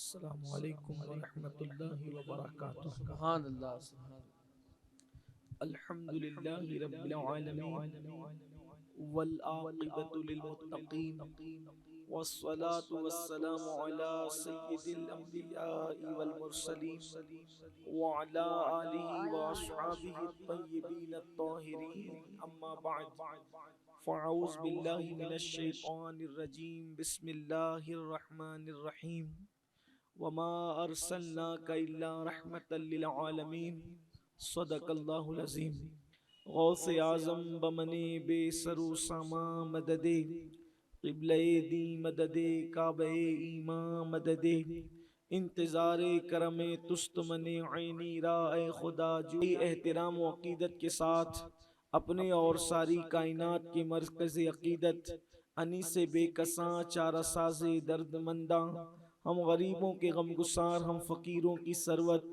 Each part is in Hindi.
अस्सलामु अलैकुम व रहमतुल्लाहि व बरकातुहू। सुभान अल्लाह सुभान अल्हम्दुलिल्लाहि रब्बिल आलमीन वल आक़िबतु लिल मुत्तक़ीन वस्सलातु वस्सलामु अला सय्यिदिल अंबियाइ वल मुरसलीन व अला आलिहि व अस्हाबिहि अत्तय्यिबीन अत्ताहिरीन अम्मा बअद फ़अऊज़ु बिल्लाहि मिनश शैतानिर रजीम बिस्मिल्लाहिर रहमानिर रहीम वमा अरसलनाका इल्ला रहमतल लिल आलमीन सदक़ल्लाहुल अज़ीम। गौसे आज़म बमने बेसरू सामा मददे क़िबले दी मददे काबे ईमा मददे इंतज़ारे करमे तुस्त मने ऐनी राए खुदा जो एहतराम व अक़ीदत के साथ अपने और सारी कायनात के मरकज़ अक़ीदत अनीसे बेकसां चारा साज़े दर्दमंदा हम गरीबों के गमगुसार हम फ़कीरों की सरवत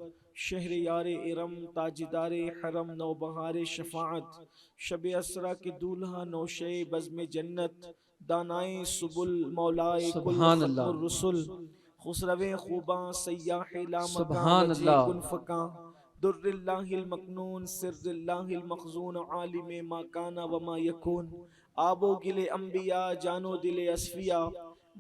शहर यार इरम ताजदार हरम नौबहार शफ़ाअत शब असरा के दूल्हा नौशे बज़्म जन्नत दानाए सुबुल मौलाए कुल सुभान अल्लाह ख़त्मुर रसुल खुसरवे खूबा सयाह लामका सुभान वजे अल्लाह कुनफ़का दुर्रिल्लाहिल मकनून सिर्रिल्लाहिल मखज़ून आलिम मा काना व मा यकून आबो गिले अंबिया जानो दिले असफिया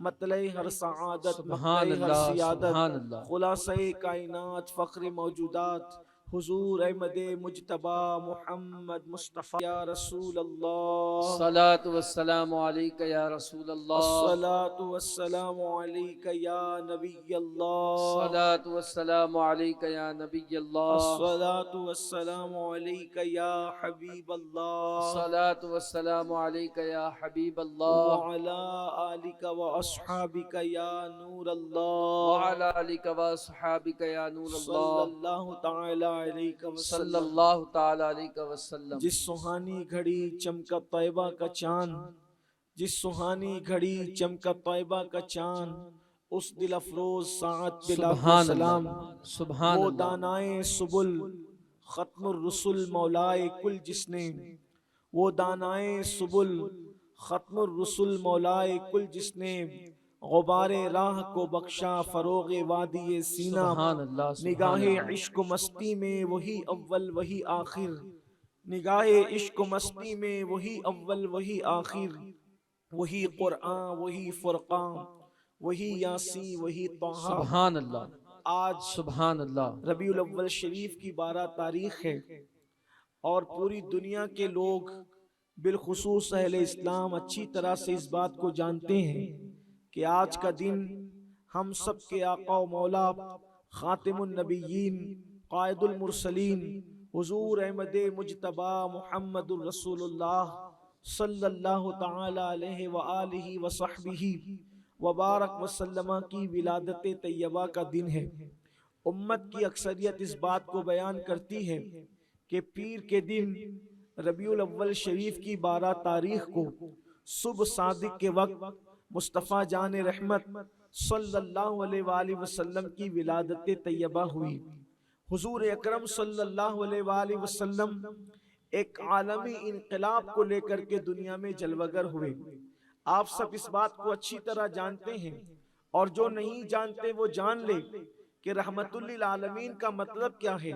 मतले हर सआदत सुभान मक्ते हर अल्लाह सियादत सुभान अल्लाह खुलासे कायनात फ़ख्र मौजूदात हुजूर अहमद मुज्तबा मुहम्मद मुस्तफ़ा या रसूल अल्लाह सलातु वस्सलामु अलैका या रसूल अल्लाह अस्सलातु वस्सलामु अलैका या नबी अल्लाह सलातु वस्सलामु अलैका या नबी अल्लाह अस्सलातु वस्सलामु अलैका या हबीब अल्लाह सलातु वस्सलामु अलैका या हबीब व अल्लाह अला आलिका व अस्हाबिका या नूर व अल्लाह अला आलिका व अस्हाबिका या नूर अल्लाह सल्लल्लाहु ताला अलैहि वसल्लम। सल्लल्लाहु ताला अलैहि वसल्लम। जिस सुहानी घड़ी चमका तैबा का चांद, जिस सुहानी घड़ी चमका तैबा का चांद, उस दिल अफरोज साअत पे लाखों सुभान सलाम। अल्लाह सुभान वो अल्लाह दानाए सुबुल खत्मुर रसुल मौलाए कुल जिसने, वो दानाए सुबुल खत्मुर रसुल मौलाए कुल जिसने गुबारे राह को बख्शा फरोगे वादिये सीना। सुभान अल्लाह सुभान निगाहे अल्लाह इश्क मस्ती में वही अव्वल वही आखिर, निगाहे इश्क मस्ती में वही अव्वल वही आखिर, वही कुरआन वही फुरकान वही यासी वही तौहा। सुभान अल्लाह आज सुभान अल्लाह रबीउल अव्वल शरीफ की 12 तारीख है और पूरी दुनिया के लोग बिलखुसूस अहले इस्लाम अच्छी तरह से इस बात को जानते हैं कि आज का दिन हम सब के आका व मौला खातिमुन नबिय्यीन कायदुल मुरसलीन हुजूर अहमद मुज्तबा मुहम्मदुर रसूलुल्लाह सल्लल्लाहु ताला अलैहि व आलिहि व सहबिही व बारक वसल्लम की विलादत तैयबा का दिन है। उम्मत की अक्सरियत इस बात को बयान करती है कि पीर के दिन रबीउल अव्वल शरीफ की 12 तारीख को सुबह सादिक के वक्त मुस्तफ़ा जान रहमत सल्लल्लाहु अलैहि वसल्लम की विलादत तैयबा हुई। हुजूर अकरम सल्लल्लाहु अलैहि वसल्लम एक आलमी इनकलाब को लेकर के दुनिया में जलवगर हुए। आप सब इस बात को अच्छी तरह जानते हैं और जो नहीं जानते वो जान ले कि रहमतुल लिल आलमीन का मतलब क्या है।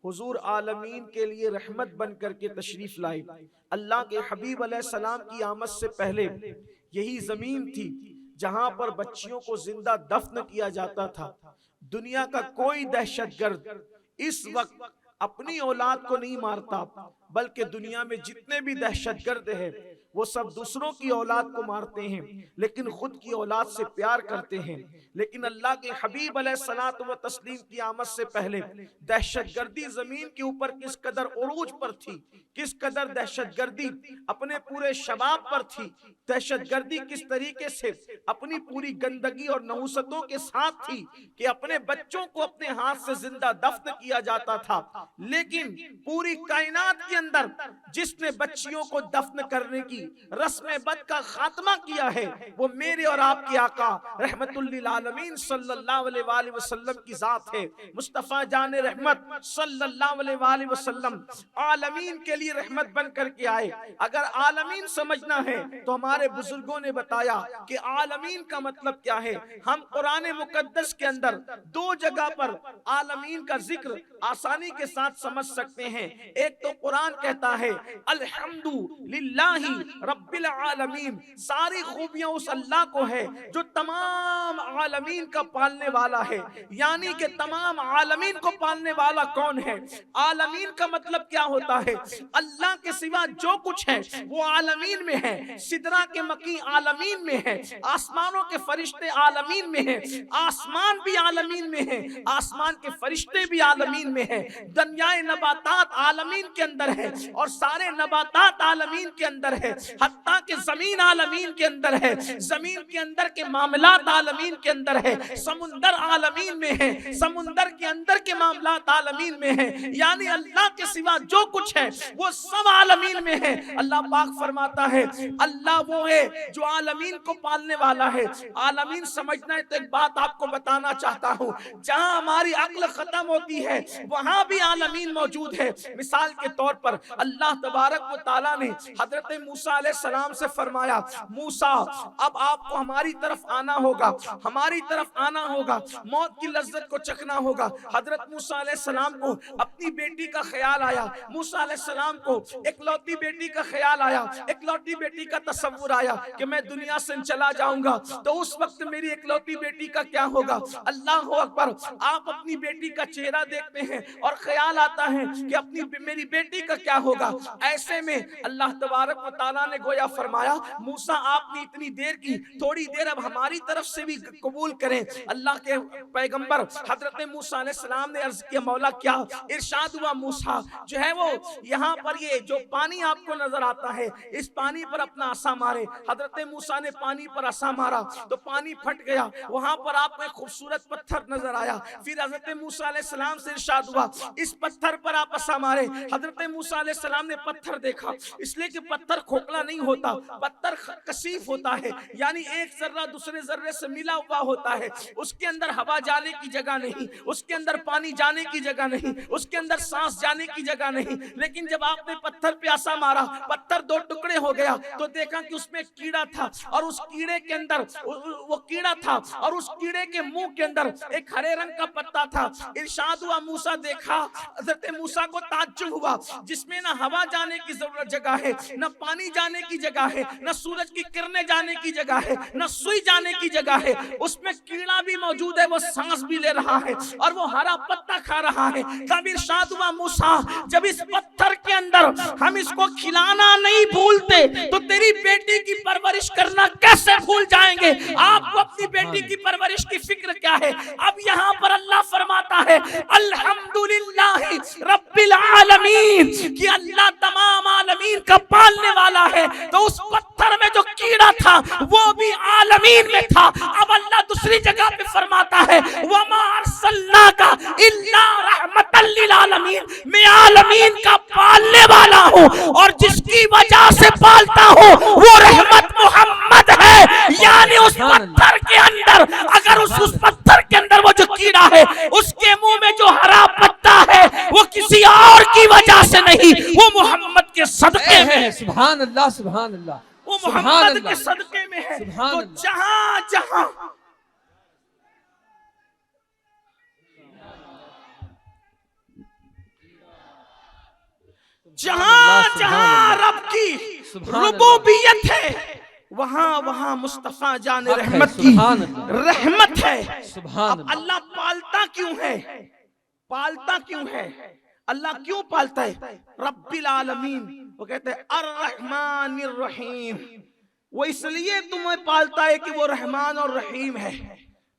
हुजूर आलमीन के लिए रहमत बन करके तशरीफ लाए। अल्लाह के हबीब अलैहिस्सलाम की आमद से पहले यही जमीन थी जहां पर बच्चियों को जिंदा दफन किया जाता था। दुनिया का कोई दहशतगर्द इस वक्त अपनी औलाद को नहीं मारता, बल्कि दुनिया में जितने भी दहशतगर्द हैं वो सब दूसरों की औलाद को मारते हैं, लेकिन खुद की औलाद से प्यार करते हैं। लेकिन अल्लाह के हबीब अलैहिस्सलातु व तस्लीम की आमद से पहले दहशतगर्दी जमीन के ऊपर किस कदर उरूज पर थी, किस कदर दहशतगर्दी अपने पूरे शबाब पर थी, दहशतगर्दी किस तरीके से अपनी पूरी गंदगी और नहुसतों के साथ थी कि अपने बच्चों को अपने हाथ से जिंदा दफन किया जाता था। लेकिन पूरी कायनात के अंदर जिसने बच्चियों को दफन करने की रस्म बद का खात्मा किया है वो मेरे और आपके आका रहमतुल लिल आलमीन सल्लल्लाहु अलैहि वसल्लम की जात है। मुस्तफा जान रहमत सल्लल्लाहु अलैहि वसल्लम आलमीन के लिए रहमत बन करके आए। अगर आलमीन समझना है तो हमारे बुजुर्गों ने बताया कि आलमीन का मतलब क्या है। हम कुरान मुकद्दस के अंदर दो जगह पर आलमीन का जिक्र आसानी के साथ समझ सकते हैं। एक तो कुरान कहता है अल्हम्दुलिल्लाहि रब्बिल आलमीन, सारी खूबियां उस अल्लाह को है जो तमाम आलमीन का पालने वाला है। यानी कि तमाम आलमीन को पालने वाला कौन है? आलमीन का मतलब क्या होता है? अल्लाह के सिवा जो कुछ है वो आलमीन में है। सिदरा के मकी आलमीन में है, आसमानों के फरिश्ते आलमीन में है, आसमान भी आलमीन में है, आसमान के फरिश्ते भी आलमीन में है, दुनियाए नबातात आलमीन के अंदर है और सारे नबातात आलमीन के अंदर है, हत्ता के जमीन आलमीन के अंदर है, जमीन के अंदर के मामलात आलमीन के अंदर है, समुंदर आलमीन में है, समुंदर के अंदर के मामलात आलमीन में है। यानी अल्लाह के सिवा जो कुछ है वो सब आलमीन में है। अल्लाह पाक फरमाता है अल्लाह वो है जो आलमीन को पालने वाला है। आलमीन समझना है तो एक बात आपको बताना चाहता हूँ, जहां हमारी अक्ल खत्म होती है वहां भी आलमीन मौजूद है। मिसाल के तौर पर अल्लाह तबारक व तआला ने हजरत मूसा अलैहिस्सलाम से फरमाया मूसा अब आपको हमारी तरफ आना होगा, हमारी तरफ आना होगा, मौत की लज्जत को चखना होगा। हजरत मूसा अलैहिस्सलाम को अपनी बेटी का ख्याल आया, मूसा अलैहिस्सलाम को इकलौती बेटी का ख्याल आया, इकलौती बेटी का तसव्वुर आया कि मैं दुनिया से चला जाऊंगा तो उस वक्त मेरी इकलौती बेटी का क्या होगा। अल्लाह अकबर, आप अपनी बेटी का चेहरा देखते हैं और ख्याल आता है कि अपनी मेरी बेटी का क्या होगा। ऐसे में अल्लाह तबारक व तआला ने गोया फरमाया मूसा आपने इतनी देर की, थोड़ी देर अब हमारी तरफ से भी कबूल करें। अल्लाह के पैगंबर हजरत मूसा अलैहिस्सलाम ने अर्ज किया मौला क्या इरशाद हुआ, मूसा जो है वो यहाँ पर ये जो पानी आपको नजर आता है इस पानी पर अपना आसा मारे। हजरत मूसा ने पानी पर आसा मारा तो पानी फट गया, वहां पर आपको एक खूबसूरत पत्थर नजर आया। फिर हजरत मूसा अलैहिस्सलाम से इरशाद हुआ इस पत्थर पर आप आसा मारे। हजरत मूसा अलैहिस्सलाम ने पत्थर देखा, इसलिए कि पत्थर खोखला नहीं होता, पत्थर कसीफ होता है, यानी एक जर्रा दूसरे जर्रे से मिला हुआ होता है। उसके अंदर हवा जाने की जगह नहीं, उसके अंदर पानी जाने की जगह नहीं, उसके अंदर सांस जाने की जगह नहीं। लेकिन जब आपने पत्थर पे आसा मारा, पत्थर दो टुकड़े हो गया तो देखा कि उसमें कीड़ा था और उस कीड़े के अंदर वो कीड़ा था और उस कीड़े के मुंह के अंदर एक हरे रंग का पत्ता था। इरशाद हुआ मूसा देखा, हजरत मूसा को ताज्जुब हुआ जिसमें ना हवा जाने की जरूरत जगह है, न पानी जाने की जगह है, न सूरज की किरणें जाने की जगह है, न सुई जाने की जगह है। उसमें कीड़ा भी मौजूद है, वो सांस भी ले रहा है और वो हरा पत्ता खा रहा है। तब इरशाद हुआ मूसा जब इस पत्थर के अंदर हम इसको खिलाना नहीं भूलते तो तेरी बेटी की परवरिश करना कैसे भूल जाएंगे। आपको अपनी बेटी की परवरिश की फिक्र क्या है। अब यहाँ पर अल्लाह फरमाता है अल्हम्दुलिल्लाहि रब्बिल आलमीन कि अल्लाह तमाम आलमीन का पालने वाला है। तो उस पत्थर में जो कीड़ा था वो भी आलमीन में था। अब अल्लाह दूसरी जगह पे फरमाता है वमा अर्सलनाका इल्ला रहमतल लिल आलमीन, मैं आलमीन का पालने वाला हूँ और जिसकी वजह से पालता हूँ वो रहमत मोहम्मद है। यानी उस पत्थर के अंदर अगर उस पत्थर के अंदर वो जो कीड़ा है उसके मुंह में जो हरा पत्ता है वो किसी और की वजह से नहीं, वो मोहम्मद के सदके में है। सुभान अल्लाह, सुभान अल्लाह, वो मोहम्मद के सदके में है। तो जहां जहां जहां जहां रब की रुबूबियत है वहां वहां मुस्तफा जान रहमत की रहमत है। अब अल्लाह पालता क्यों है, पालता क्यों है, अल्लाह क्यों पालता है? रब्बिल आलमीन, वो कहते हैं अर्रहमानिर रहीम, वो इसलिए तुम्हें पालता है कि वो रहमान और रहीम है।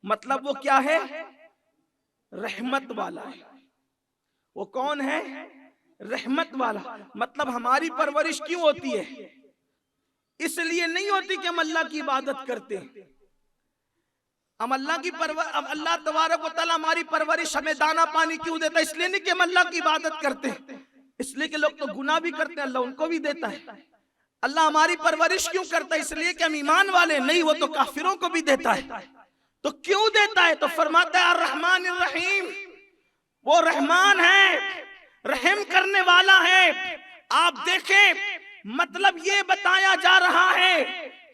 मतलब वो क्या है? रहमत वाला है। वो कौन है? रहमत वाला। मतलब हमारी परवरिश क्यों होती है? इसलिए नहीं होती कि हम अल्लाह की इबादत करते हैं। हम अल्लाह की अल्लाह तबारक व तआला हमारी परवरिश, हमें दाना पानी क्यों देता है? इसलिए नहीं कि हम अल्लाह की इबादत करते हैं, इसलिए कि लोग तो गुनाह भी करते हैं, अल्लाह उनको भी देता है। अल्लाह हमारी परवरिश क्यों करता है? इसलिए कि हम ईमान वाले नहीं, वो तो काफिरों को भी देता है। तो क्यों देता है? तो फरमाता है अर्रहमान अर्रहीम, वो रहमान है, रहम करने वाला है। आप देखें, मतलब ये बताया जा रहा है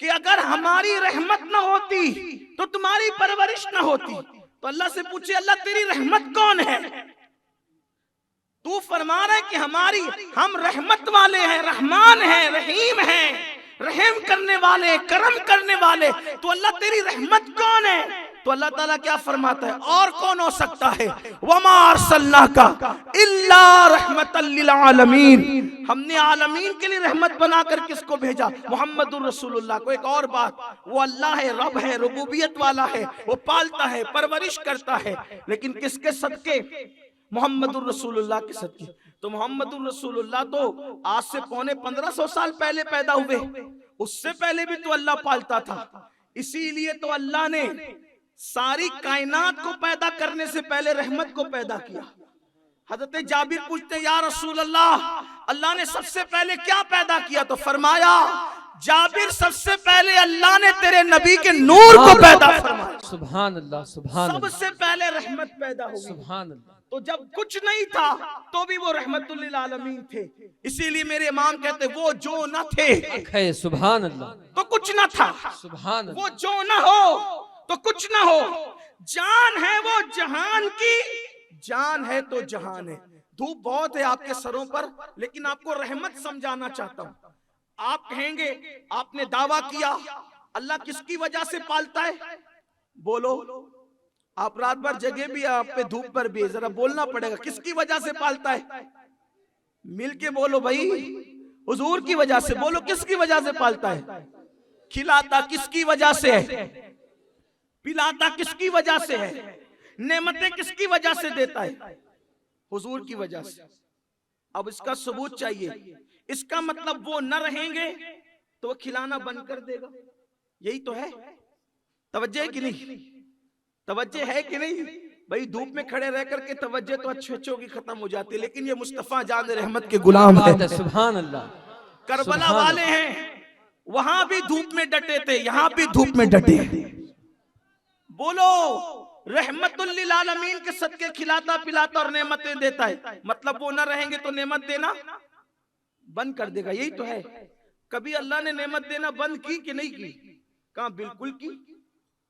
कि अगर हमारी रहमत न होती तो तुम्हारी परवरिश न होती। तो अल्लाह से पूछे, अल्लाह तेरी रहमत कौन है? तू फरमा रहा है कि हम रहमत वाले हैं, रहमान है, रहीम है, रहम करने वाले, करम करने वाले। तो अल्लाह तेरी रहमत कौन है? तो अल्लाह ताला क्या फरमाता है, और कौन हो सकता है? वमा अरसलनाका इल्ला रहमतल लिल आलमीन, हमने आलमीन के लिए रहमत बनाकर किसको भेजा? मुहम्मदुर रसूलुल्लाह को। एक और बात, वो अल्लाह है, रब है, रुबूबियत वाला है, वो पालता है, परवरिश करता है, लेकिन किसके सदके? मोहम्मदुर रसूलुल्लाह के सदके। तो मोहम्मदुर रसूलुल्लाह तो आज से पौने 1500 साल पहले पैदा हुए, उससे पहले भी तो अल्लाह पालता था। इसीलिए तो अल्लाह ने सारी कायनात को पैदा करने से पहले रहमत को पैदा किया। हजरत जाबिर पूछते हैं, या रसूल अल्लाह, अल्लाह ने सबसे पहले क्या पैदा किया? तो फरमाया, जाबिर सबसे पहले अल्लाह ने तेरे नबी के नूर को पैदा फरमाया। सुभान अल्लाह, सुभान अल्लाह, सबसे पहले रहमत पैदा हुई। सुभान अल्लाह। तो जब कुछ नहीं था तो भी वो रहमतुल लिल आलमीन थे। इसीलिए मेरे इमाम कहते, वो जो न थे, सुभान अल्लाह, तो कुछ न था। सुभान अल्लाह, वो जो न हो तो कुछ न हो। जान है वो जहान की, जान है तो जहान है। धूप बहुत है आपके सरों पर, लेकिन आपको रहमत समझाना चाहता हूं। आप कहेंगे, आपने दावा किया अल्लाह किसकी वजह से पालता है? बोलो, आप रात भर जगह भी, आप पे धूप पर भी, जरा बोलना पड़ेगा, किसकी वजह से पालता है? मिलके बोलो भाई, हुजूर की वजह से। बोलो, किसकी वजह से पालता है? खिलाता किसकी वजह से है? पिलाता किसकी वजह से है? नेमतें किसकी वजह से देता है? हुजूर की वजह से। अब इसका सबूत चाहिए। इसका मतलब वो न रहेंगे तो वो खिलाना बंद कर देगा। यही तो है। तवज्जो है कि नहीं? तवज्जो है कि नहीं? भाई धूप में खड़े रह करके तवज्जो तो अच्छे अच्छों की खत्म हो जाती है, लेकिन ये मुस्तफा जान रहमत के गुलाम है। सुभान अल्लाह। करबला वाले हैं, वहां भी धूप में डटे थे, यहां भी धूप में डटे। बोलो, रहमतुल लिल आलमीन के सदके खिलाता पिलाता और नेमतें देता है। मतलब वो न रहेंगे तो नेमत देना बंद कर देगा। यही तो है। कभी अल्लाह ने नेमत देना बंद की कि नहीं की? कहां? बिल्कुल की,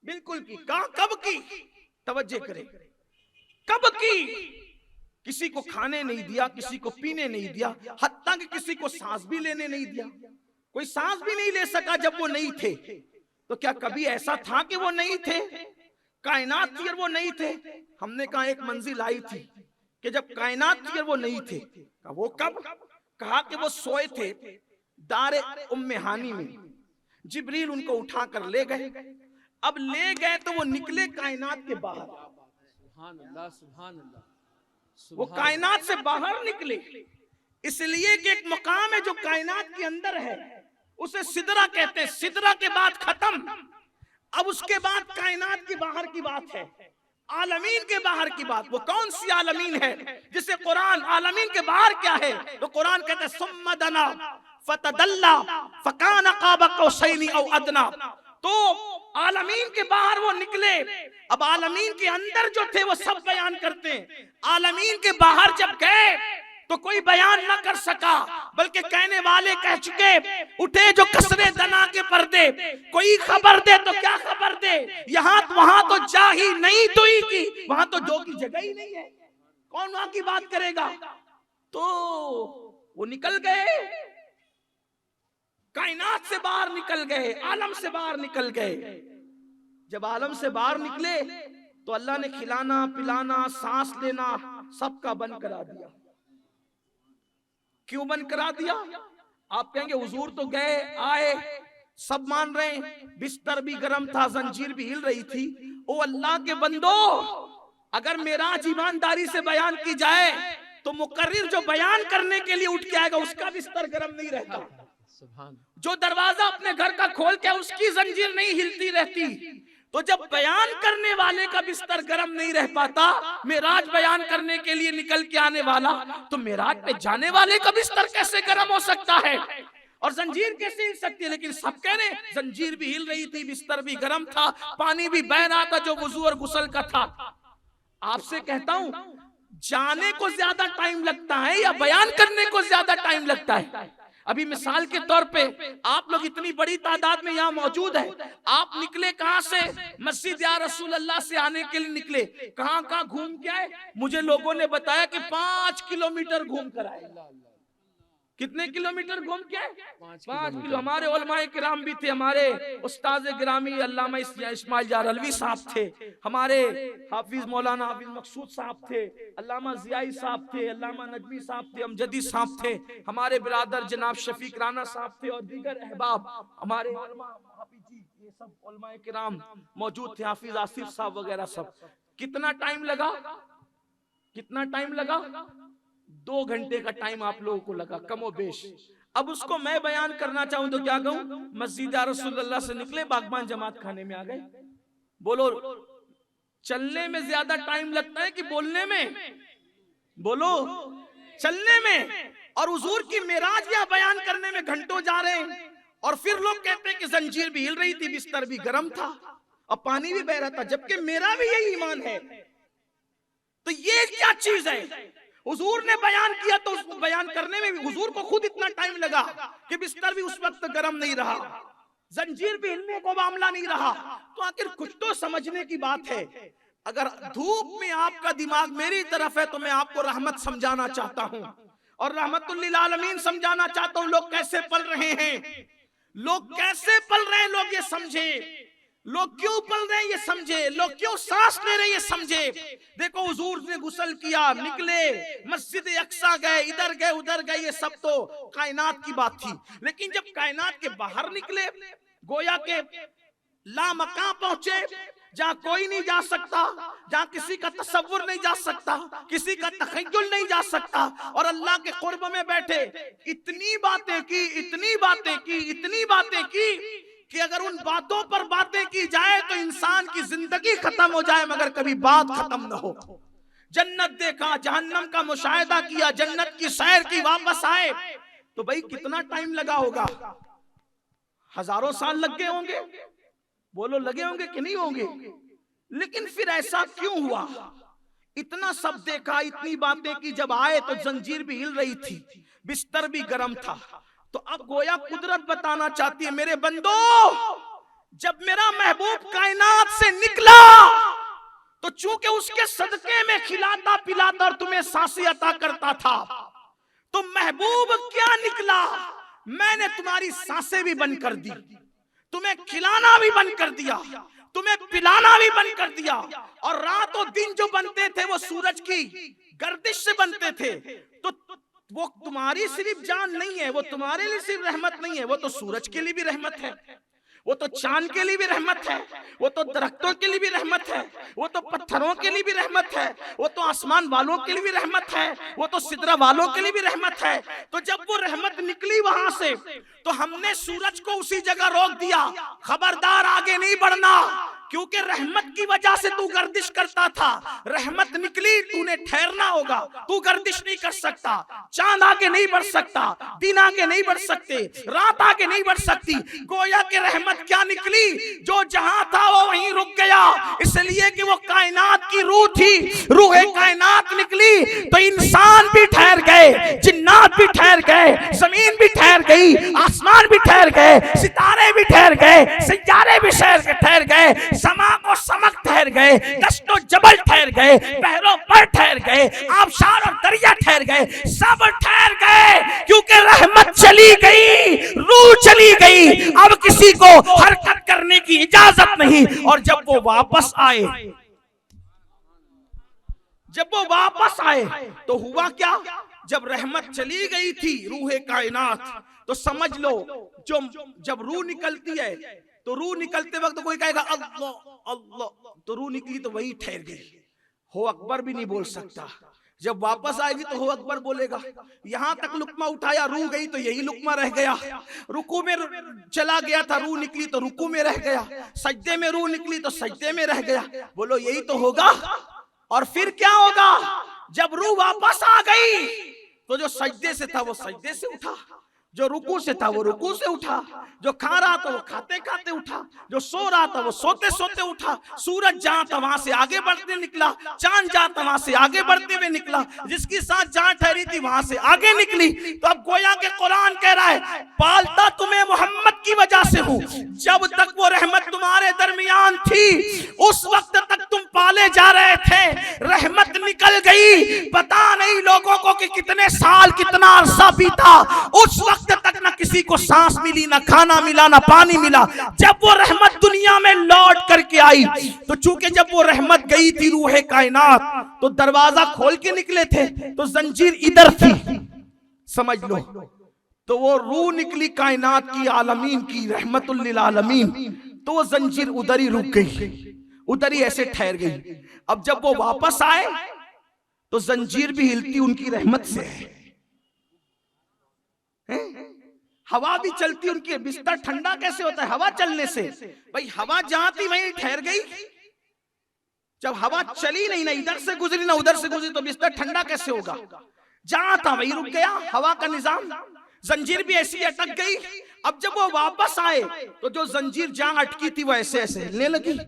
बिल्कुल की। कहां? कब की? तवज्जो करें, कब की? किसी को खाने नहीं दिया, किसी को पीने नहीं दिया, हत्ता कि किसी को सांस भी लेने नहीं दिया। कोई सांस भी नहीं ले सका जब वो नहीं थे। तो क्या कभी ऐसा था कि वो नहीं थे? कायनात थी और वो नहीं थे। हमने कहा एक मंजिल आई थी कि जब कायनात थी और वो नहीं थे। वो कब? कहा कि वो सोए थे दारे उम्मे हानी में, जिब्रील उनको उठाकर ले गए। अब ले गए तो वो निकले कायनात के बाहर। सुभान अल्लाह, सुभान अल्लाह, वो कायनात से बाहर निकले, इसलिए कि एक मुकाम है जो कायनात के अंदर है, उसे सिदरा कहते हैं। सिदरा के बाद खत्म। अब उसके बाद कायनात के बाहर की बात है, आलमीन के बाहर की बात। वो कौन सी आलमीन है जिसे कुरान, आलमीन के बाहर क्या है? तो कुरान कहते हैं सुम्मा दना फतदल्ला फकान क़ाब क़ौसैन औ अदना। तो आलमीन के बाहर वो निकले। अब आलमीन के अंदर जो थे वो सब बयान करते हैं। आलमीन के बाहर जब गए तो कोई बयान न कर सका, बल्कि कहने वाले कह चुके, उठे जो कसरे दना के पर्दे, कोई खबर दे तो क्या खबर दे, यहाँ वहां तो जा ही नहीं तो ही की, वहां तो जो की जगह ही नहीं है, कौन वहां की बात करेगा? तो वो निकल गए, कायनात से बाहर निकल गए, आलम से बाहर निकल गए। जब आलम से बाहर निकले तो अल्लाह ने खिलाना पिलाना सांस लेना सबका बंद करा दिया। क्यों बंद करा दिया? आप कहेंगे हुजूर तो गए आए, सब मान रहे हैं, बिस्तर भी गर्म था, जंजीर भी हिल रही थी। ओ अल्लाह के बंदो, अगर मेराज ईमानदारी से बयान की जाए तो मुकर्रिर जो बयान करने के लिए उठ के आएगा उसका बिस्तर गर्म नहीं रहता। जो दरवाजा अपने घर का खोल के उसकी जंजीर नहीं हिलती रहती। तो जब बयान करने वाले का बिस्तर गर्म नहीं रह पाता, मेराज बयान करने के लिए निकल के आने वाला, तो मेराज पे जाने वाले का बिस्तर कैसे गर्म हो सकता है? और जंजीर कैसे हिल सकती है? लेकिन सब कह रहे जंजीर भी हिल रही थी, बिस्तर भी गर्म था, पानी भी बह रहा था जो वुजू और गुस्ल का था। आपसे कहता हूं, जाने को ज्यादा टाइम लगता है या बयान करने को ज्यादा टाइम लगता है? अभी मिसाल के तौर पे आप लोग इतनी बड़ी तादाद में यहाँ मौजूद है, आप निकले कहां से? मस्जिद या रसूल अल्लाह से आने के लिए निकले। कहां कहां घूम के आए? मुझे लोगों ने बताया कि 5 किलोमीटर घूम कर आए। कितने किलोमीटर घूम के आए? 5 किलो। हमारे उलमाए किराम भी थे, हमारे उस्ताद गिरामी अल्लामा इस्माइल यार अलवी साहब थे, हमारे हाफिज मौलाना हाफिज मकसूद साहब थे, अल्लामा जियाई साहब थे, अल्लामा नजमी साहब थे, अमजदी साहब थे, हमारे बिरादर जनाब शफीक राना साहब थे और दीगर अहबाब हमारे ये सब उलमाए किराम मौजूद थे, हाफिज आसिफ साहब वगैरह सब। कितना टाइम लगा? कितना टाइम लगा? 2 घंटे का टाइम आप लोगों को लगा कमो बेश। अब उसको मैं बयान करना चाहूं तो क्या कहूं? मस्जिद या रसूलुल्लाह से निकले, बागबान जमात खाने में आ गए। बोलो, चलने में ज्यादा टाइम लगता है कि बोलने में? बोलो, चलने में। और हुजूर की मेराज या बयान करने में घंटों जा रहे हैं, और फिर लोग कहते हैं कि जंजीर भी हिल रही थी, बिस्तर भी गर्म था और पानी भी बह रहा था, जबकि मेरा भी यही ईमान है। तो ये क्या चीज है? हुजूर ने बयान किया तो उसको बयान करने में भी हुजूर को खुद इतना टाइम लगा कि बिस्तर भी उस वक्त गर्म नहीं रहा, जंजीर भी हिलने को मामला नहीं रहा। तो आखिर कुछ तो समझने की बात है। अगर धूप में आपका दिमाग मेरी तरफ है तो मैं आपको रहमत समझाना चाहता हूं और रहमतुल लिल आलमीन समझाना चाहता हूं। लोग कैसे पल रहे हैं, लोग कैसे पल रहे हैं, लोग ये समझे। लोग क्यों पल रहे हैं ये समझे, लोग क्यों सांस ले रहे हैं ये समझे। देखो, हुजूर ने गुस्ल किया, निकले, मस्जिद अक्सा गए, इधर गए उधर गए, ये सब तो कायनात की बात थी। लेकिन जब कायनात के बाहर निकले, गोया के लामकां पहुंचे, जहां कोई नहीं जा सकता, जहां किसी का तसव्वुर नहीं जा सकता, किसी का तखय्युल नहीं जा सकता, और अल्लाह के कुर्ब में बैठे इतनी बातें की, इतनी बातें की, इतनी बातें की कि अगर उन बातों पर बातें की जाए तो इंसान की जिंदगी खत्म हो जाए मगर कभी बात खत्म न हो। जन्नत देखा, जहन्नम का मुशाहिदा किया, जन्नत की सैर की, वापस आए। तो भाई कितना टाइम लगा होगा? हजारों साल लग गए होंगे। बोलो, लगे होंगे कि नहीं होंगे? लेकिन फिर ऐसा क्यों हुआ? इतना सब देखा, इतनी बातें की, जब आए तो जंजीर भी हिल रही थी, बिस्तर भी गर्म था। तो अब गोया कुदरत बताना चाहती है, मेरे बंदो, जब मेरा महबूब कायनात से निकला तो चूंकि उसके सदके में खिलाता पिलाता और तुम्हें सांसें अता करता था, तो महबूब क्या निकला? मैंने तुम्हारी सांसें भी बंद कर दी, तुम्हें खिलाना भी बंद कर दिया, तुम्हें पिलाना भी बंद कर दिया। और रात और दिन जो बनते थे वो सूरज की गर्दिश से बनते थे। तो वो तुम्हारी सिर्फ जान नहीं है, वो तुम्हारे लिए सिर्फ रहमत नहीं है, वो तो सूरज के लिए भी रहमत है, वो तो चांद के लिए भी रहमत है, वो तो दरख्तों के लिए भी रहमत है, वो तो पत्थरों के लिए भी रहमत है, वो तो आसमान वालों के लिए भी रहमत है, वो तो सिदरा वालों के लिए भी रहमत है। तो जब वो रहमत निकली वहां से, तो हमने सूरज को उसी जगह रोक दिया, खबरदार आगे नहीं बढ़ना, क्योंकि रहमत की वजह से तू गर्दिश करता था। रहमत निकली, तूने ठहरना होगा, तू गर्दिश नहीं कर सकता। चांद आगे नहीं बढ़ सकता, दिन आगे नहीं बढ़ सकते, रात आगे नहीं बढ़ सकती। गोया के रहमत क्या निकली? जो जहां था वो वहीं रुक गया, इसलिए कि वो कायनात की रूह थी। रूह कायनात निकली तो इंसान भी ठहर गए, जिन्नात भी ठहर गए, जमीन भी ठहर गई, आसमान भी ठहर गए, सितारे भी ठहर गए, सितारे भी ठहर गए, समा को समक ठहर गए, दश्तो जबल ठहर गए, पहरों पर ठहर गए, आबशार और दरिया ठहर गए, सब ठहर गए, क्योंकि रहमत चली गई, रूह चली गई। अब किसी को हरकत करने की इजाजत नहीं। और जब वो वापस आए, जब वो वापस आए तो हुआ क्या? जब रहमत चली गई थी, रूह कायनात, तो समझ लो जो जब रूह निकलती है तो रूह निकलते वक्त कोई कहेगा अल्लाह अल्लाह, तो रूह निकली तो वही ठहर गई, हो अकबर भी नहीं बोल सकता। जब वापस आएगी तो हो अकबर बोलेगा। यहां तक लुकमा उठाया, रूह गई तो यही लुकमा रह गया। रुकू में चला गया था, रूह निकली तो रुकू में रह गया। सजदे में रूह निकली तो सजदे में रह गया। बोलो यही तो होगा। और फिर क्या होगा? जब रूह वापस आ गई तो जो सजदे से था वो सजदे से उठा, जो रुकू से था वो रुकू से उठा, जो खा रहा था वो खाते खाते उठा, जो सो रहा था वो सोते सोते उठा। सूरज जहां था वहां से आगे बढ़ते निकला, चांद जहां था वहां से आगे बढ़ते हुए निकला, जिसकी सांस जहां ठहरी थी वहां से आगे निकली। तो अब गोया के कुरान कह रहा है पालता तुम्हें मोहम्मद की वजह से हूं। जब तक वो रहमत तुम्हारे दरमियान थी उस वक्त तक तुम पाले जा रहे थे। रहमत निकल गई, पता नहीं लोगों को कि कितने साल कितना अरसा बीता, उस वक्त तक ना किसी को सांस मिली, ना खाना मिला, ना पानी मिला। जब वो रहमत दुनिया में लौट करके आई तो चूंकि जब वो रहमत गई थी रूहे कायनात तो दरवाजा खोल के निकले थे तो जंजीर इधर थी, समझ लो। तो वो रूह निकली कायनात की आलमीन की रहमतुल लिल आलमीन, तो वो जंजीर उधर ही रुक गई, उधर ही ऐसे ठहर गई। अब जब वो वापस आए तो जंजीर भी हिलती उनकी रहमत से है, हवा भी चलती उनकी। बिस्तर ठंडा कैसे होता है? हवा चलने से। भाई हवा जहां थी वहीं ठहर गई। जब हवा चली नहीं, ना इधर से गुजरी ना उधर से गुजरी, तो बिस्तर ठंडा कैसे होगा? जहां था वहीं रुक गया हवा का निजाम, जंजीर भी ऐसी अटक गई। अब जब वो वापस आए तो जो जंजीर जहां अटकी थी वो ऐसे ऐसे हिलने लगी,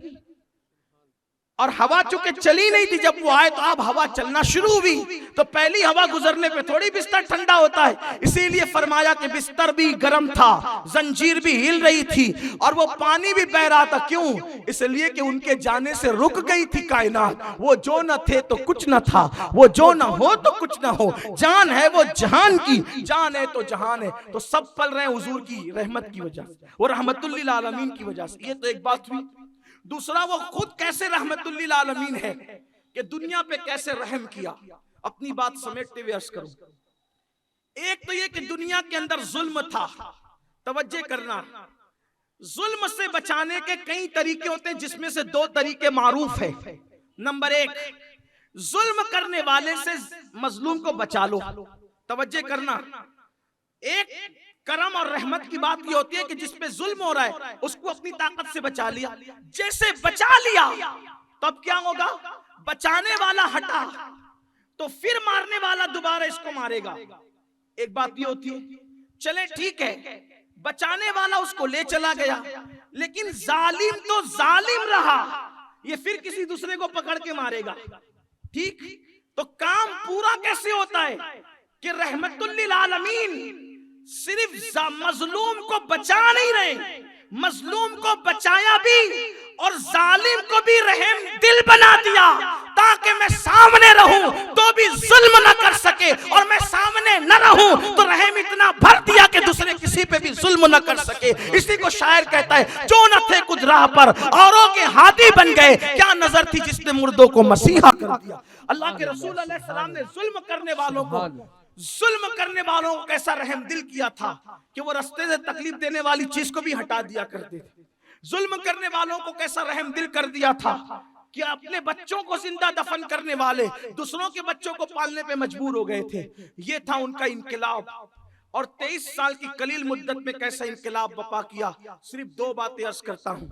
और हवा चूंकि चली नहीं थी जब वो आए तो अब हवा चलना शुरू हुई। तो पहली हवा गुजरने पे थोड़ी बिस्तर ठंडा होता है, इसीलिए फरमाया कि बिस्तर भी गर्म था, जंजीर भी हिल रही थी और वो पानी भी बह रहा था। क्यों? इसलिए कि उनके जाने से रुक गई थी कायनात। वो जो न थे तो कुछ न था, वो जो न हो तो कुछ न हो। जान है वो जहान की, जान है तो जहान है। तो सब पल रहे हैं हुजूर की रहमत की वजह से और रहमतुल लिल आलमीन की वजह से। ये तो एक बात हुई। दूसरा, वो खुद कैसे रहमतुल लिल आलमीन है कि दुनिया पे कैसे रहम किया। अपनी बात समेटते हुए अर्ज करूं, एक तो ये कि दुनिया के अंदर जुल्म था। तवज्जो करना, जुल्म से बचाने के कई तरीके होते हैं, जिसमें से दो तरीके मारूफ है। नंबर एक, जुल्म करने वाले से मजलूम को बचा लो। तवज्जो करना, एक करम और रहमत की बात ये होती है कि जिसपे जुल्म हो रहा है उसको अपनी ताकत से बचा लिया। जैसे बचा लिया तो अब क्या होगा? बचाने वाला हटा तो फिर मारने वाला दोबारा इसको मारेगा। एक बात ये होती है, चले ठीक है, बचाने वाला उसको ले चला गया, लेकिन जालिम तो जालिम रहा, ये फिर किसी दूसरे को पकड़ के मारेगा। ठीक, तो काम पूरा कैसे होता है कि रहमतुल लिल आलमीन सिर्फ मजलूम को बचा नहीं रहे, मजलूम को बचाया भी और जालिम को भी रहम दिल बना दिया, ताकि मैं सामने रहूं तो भी जुल्म न कर सके, और मैं सामने न रहूं तो रहम इतना भर दिया कि दूसरे किसी पे भी जुल्म न कर सके। इसी को शायर कहता है, जो न थे कुछ राह पर औरों के हादी बन गए, क्या नजर थी जिसने मुर्दों को मसीहा कर दिया। अल्लाह के रसूल अलैहि सलाम ने जुल्म करने वालों को कैसा रहम दिल किया था कि वो रास्ते से तकलीफ देने वाली चीज को भी हटा दिया करते थे। जुल्म करने वालों को कैसा रहम दिल कर दिया था कि अपने बच्चों को जिंदा दफन करने वाले दूसरों के बच्चों को पालने पे मजबूर हो गए थे। ये था उनका इनकलाब। और 23 साल की कलील मुद्दत में कैसा इनकलाब बपा किया। सिर्फ दो बातें अर्ज करता हूं।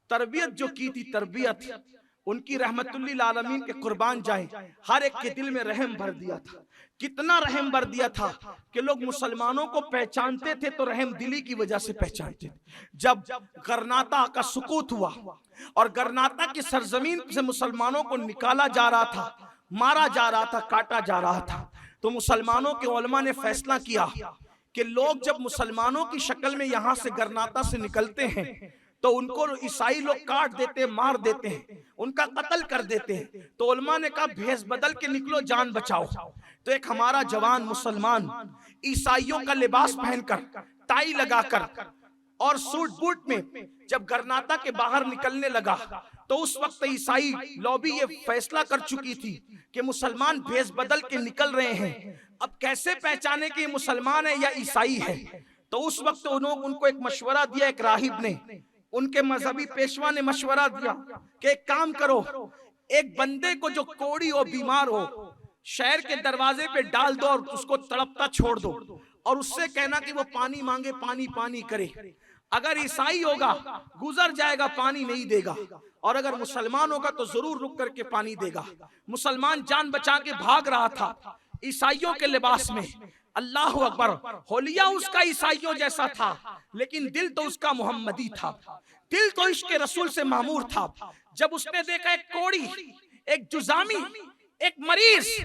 तरबियत जो की थी, तरबियत उनकी रहमतुल लिल आलमीन के कुर्बान जाए, हर एक के दिल में रहम भर दिया था। कितना रहम भर दिया था कि लोग मुसलमानों को पहचानते थे तो रहम दिली की वजह से पहचानते थे। जब गरनाता का सुकूत हुआ और गरनाता की सरजमीन से मुसलमानों को निकाला जा रहा था, मारा जा रहा था, काटा जा रहा था, तो मुसलमानों के उलमा ने फैसला किया कि लोग जब मुसलमानों की शक्ल में यहां से गरनाता से निकलते हैं तो उनको ईसाई लोग काट देते, मार देते हैं, उनका कत्ल कर देते हैं। तो उलमा ने कहा भेष बदल के निकलो, जान बचाओ। तो एक हमारा जवान मुसलमान ईसाइयों का लिबास पहनकर, टाई लगाकर और सूट बूट में जब गरनाता के बाहर निकलने लगा तो उस वक्त ईसाई लॉबी ये फैसला कर चुकी थी कि मुसलमान भेष बदल के निकल रहे हैं, अब कैसे पहचाने कि ये मुसलमान है या ईसाई है। तो उस वक्त उन्होंने उनको एक मशवरा दिया, एक राहिब ने, उनके मजहबी पेशवा ने मशवरा दिया कि एक काम करो, एक बंदे को जो कोड़ी हो, बीमार हो, शहर के दरवाजे पे डाल दो और उसको तड़पता छोड़ दो और उससे कहना कि वो पानी मांगे, पानी पानी करे। अगर ईसाई होगा गुजर जाएगा, पानी नहीं देगा, और अगर मुसलमान होगा तो जरूर रुक करके पानी देगा। मुसलमान जान बचा के भाग रहा था ईसाइयों के लिबास में। अल्लाह अकबर। होलिया उसका ईसाइयों जैसा था, लेकिन दिल तो उसका मोहम्मदी था, दिल तो इश्क रसूल से मामूर था। जब उसने देखा एक कोड़ी, एक जुजामी, एक मरीज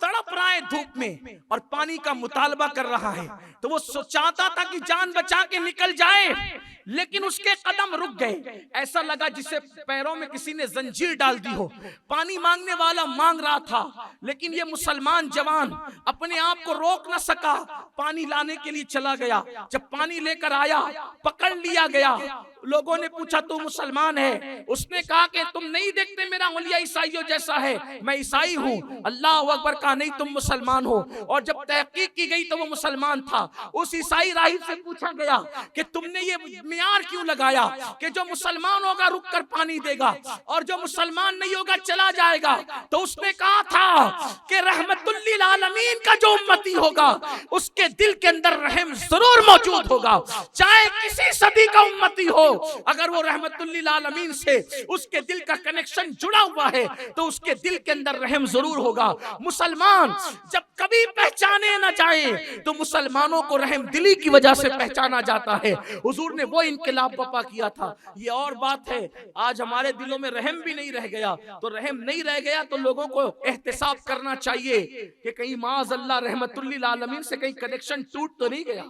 तड़प रहा है धूप में और पानी का मुतालबा कर रहा है, तो वो चाहता था कि जान बचा के निकल जाए, लेकिन उसके कदम रुक गए। ऐसा लगा जिसे पैरों में किसी ने जंजीर डाल दी हो। पानी मांगने वाला मांग रहा था, लेकिन ये मुसलमान जवान अपने आप को रोक न सका, पानी लाने के लिए चला गया। जब पानी लेकर आया, पकड़ लिया गया। लोगों ने पूछा तू मुसलमान है? उसने कहा कि तुम नहीं देखते मेरा हुलिया ईसाइयों जैसा है, मैं ईसाई हूँ। अल्लाह अकबर। कहा नहीं, तुम मुसलमान हो। और जब तहकीक की गई तो वो मुसलमान था। उस ईसाई राहिब से पूछा गया कि तुमने ये मियार क्यों लगाया कि जो मुसलमान होगा रुक कर पानी देगा और जो मुसलमान नहीं होगा चला जाएगा? तो उसने कहा था कि रहमतुल्लिल आलमीन का जो उम्मती होगा उसके दिल के अंदर रहम जरूर मौजूद होगा, चाहे किसी सदी का उम्मती हो। अगर वो रहमतुल्लिल आलमीन से उसके दिल का कनेक्शन जुड़ा हुआ है तो उसके दिल के अंदर रहम जरूर होगा। मुसलमान जब कभी पहचाने ना जाए तो मुसलमानों को रहम दिली की वजह से पहचाना जाता है। हुजूर ने वो इनकलाब बपा किया था। ये और बात है, आज हमारे दिलों में रहम भी नहीं रह गया। तो रहम नहीं रह गया तो लोगों को एहतिसाब करना चाहिए कि कहीं माज़ अल्लाह रहमतुल्लिल आलमीन से कहीं कनेक्शन टूट तो नहीं गया,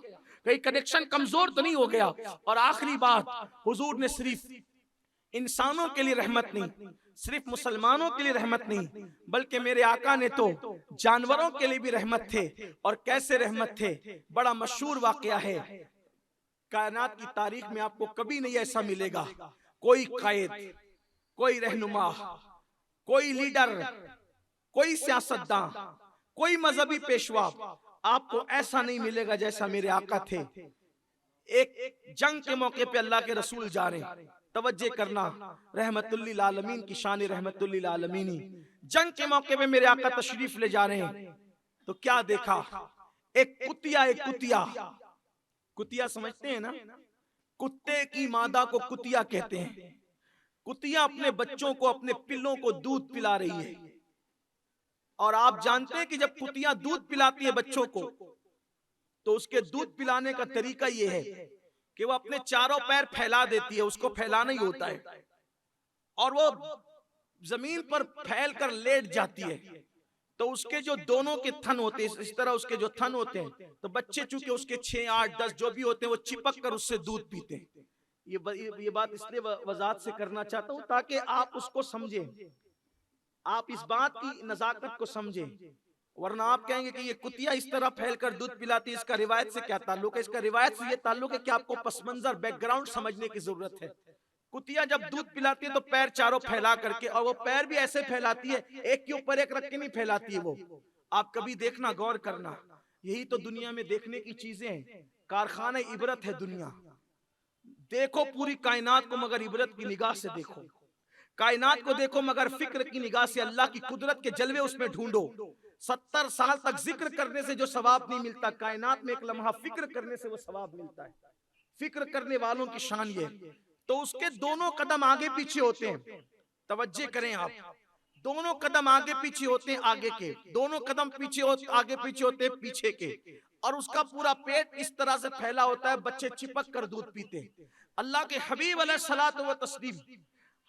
कहीं कनेक्शन कमजोर तो नहीं हो गया। और आखिरी बात, हुजूर ने सिर्फ इंसानों के लिए रहमत नहीं, सिर्फ मुसलमानों के लिए रहमत नहीं, बल्कि मेरे आका ने तो जानवरों के लिए भी रहमत थे। और कैसे रहमत थे? बड़ा मशहूर वाकया है, कायनात की तारीख में आपको कभी नहीं ऐसा मिलेगा। कोई कायद, कोई रहनुमा, कोई लीडर, कोई सियासतदान, कोई मजहबी पेशवा आपको ऐसा नहीं मिलेगा जैसा मेरे आका थे। एक जंग के मौके पे अल्लाह के रसूल जा रहे हैं, तवज्जे करना, रहमतुल्लिल आलमीन की शान रहमतुल्लिल आलमीनी। जंग के मौके पे मेरे आका तशरीफ ले जा रहे हैं, तो क्या देखा? एक कुतिया, एक कुतिया, कुतिया समझते हैं ना? कुत्ते की मादा को कुतिया कहते हैं। कुतिया अपने बच्चों को, अपने पिल्लों को दूध पिला रही है। और आप जानते हैं कि जब कुतिया दूध पिलाती है बच्चों को, तो उसके दूध पिलाने का तरीका यह है कि वो अपने चारों पैर फैला देती है, उसको फैलाना ही होता है, और वो जमीन पर फैल कर लेट जाती है। तो उसके जो दोनों के थन होते हैं, इस तरह उसके जो थन होते हैं, तो बच्चे चूंकि उसके 6, 8, 10 जो भी होते हैं वो चिपक कर उससे दूध पीते हैं। ये बात इसलिए वजाहत से करना चाहता हूं ताकि आप उसको समझें, आप इस बात की नजाकत को समझें। वरना आप कहेंगे कि ये कुतिया इस तरह फैलकर दूध पिलाती है, इसका रिवायत से क्या ताल्लुक है? इसका रिवायत से ये ताल्लुक है कि आपको पस मंजर, बैकग्राउंड समझने की जरूरत है। कुतिया जब दूध पिलाती है तो पैर चारों फैला करके, और वो पैर भी ऐसे फैलाती है, एक के ऊपर एक रख के नहीं फैलाती है वो। आप कभी देखना, गौर करना, यही तो दुनिया में देखने की चीजें हैं। कारखाना इबरत है दुनिया। देखो पूरी कायनात को मगर इबरत की निगाह से देखो, कायनात को देखो मगर फिक्र की निगाह से। अल्लाह की कुदरत के जलवे उसमें ढूंढो। 70 साल तक जिक्र करने से जो सवाब नहीं मिलता, कायनात में एक लम्हा फिक्र करने से वो सवाब मिलता है। फिक्र करने वालों की शान ये। तो उसके दोनों कदम आगे पीछे होते हैं, तवज्जे करें आप, दोनों कदम आगे पीछे होते हैं आगे के, दोनों कदम आगे पीछे होते हैं पीछे के, और उसका पूरा पेट इस तरह से फैला होता है, बच्चे चिपक कर दूध पीते हैं। अल्लाह के हबीब अलैहिस्सलातु व तस्लीम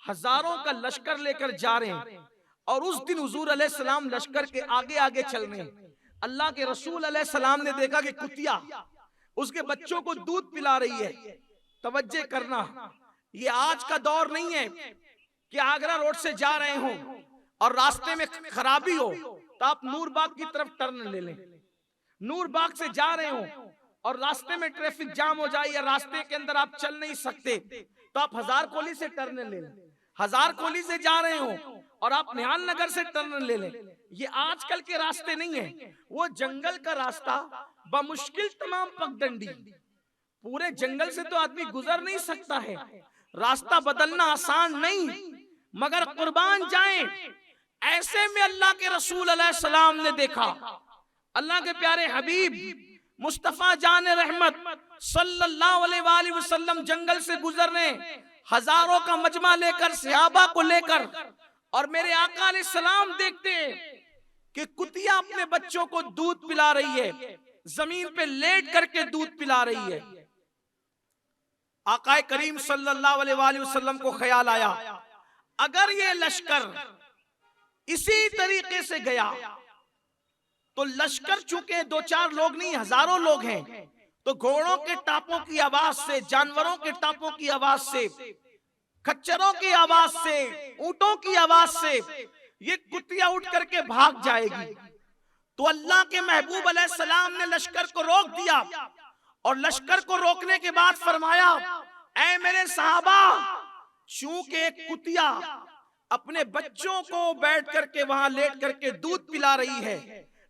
हजारों का लश्कर लेकर जा रहे हैं, और उस दिन हुजूर अलैहिस्सलाम लश्कर के आगे आगे चल रहे हैं। अल्लाह के रसूल अलैहिस्सलाम ने देखा कि कुतिया उसके बच्चों को दूध पिला रही है। तवज्जे करना, ये आज का दौर नहीं है कि आगरा रोड से जा रहे हो और रास्ते में खराबी हो तो आप नूरबाग की तरफ टर्न ले लें। नूरबाग से जा रहे हो और रास्ते में ट्रैफिक जाम हो जाए या रास्ते के अंदर आप चल नहीं सकते तो आप हजार कोली से टर्न ले लें। हजार कोली से जा रहे हो और आप निहाल नगर से टर्न ले लें। ये आजकल के रास्ते नहीं है, वो जंगल का रास्ता, बमुश्किल तमाम पगडंडी, पूरे जंगल से तो आदमी गुजर नहीं सकता है। रास्ता बदलना आसान नहीं, मगर कुर्बान जाएं। ऐसे में अल्लाह के रसूल अलैहिस्सलाम ने देखा, अल्लाह के प्यारे हबीब मुस्तफा जान रहमत सल्लल्लाहु अलैहि वसल्लम जंगल से गुजरने, हजारों का मजमा लेकर, सहाबा को लेकर, और मेरे आका अलैहिस्सलाम देखते कि कुतिया अपने बच्चों को दूध पिला रही है, जमीन पे लेट करके दूध पिला रही है। आकाए करीम सल्लल्लाहु अलैहि वसल्लम को ख्याल आया, अगर ये लश्कर इसी तरीके से गया तो लश्कर चूंकि 2-4 लोग नहीं, हजारों लोग हैं, तो घोड़ों के टापों की आवाज से, जानवरों के टापों की आवाज से, खच्चरों की आवाज से, ऊंटों की आवाज से ये कुतिया उठ करके भाग जाएगी। तो अल्लाह के महबूब अलैहिस्सलाम ने लश्कर को रोक दिया और लश्कर को रोकने के बाद फरमाया, ऐ मेरे सहाबा, चूंकि एक कुतिया अपने बच्चों को बैठ करके वहां लेट करके दूध पिला रही है,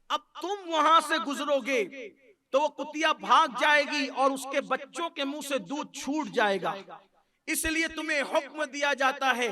अब तुम वहां से गुजरोगे तो वो कुतिया भाग जाएगी और उसके बच्चों के मुंह से दूध छूट जाएगा। इसलिए तुम्हें हुक्म दिया जाता है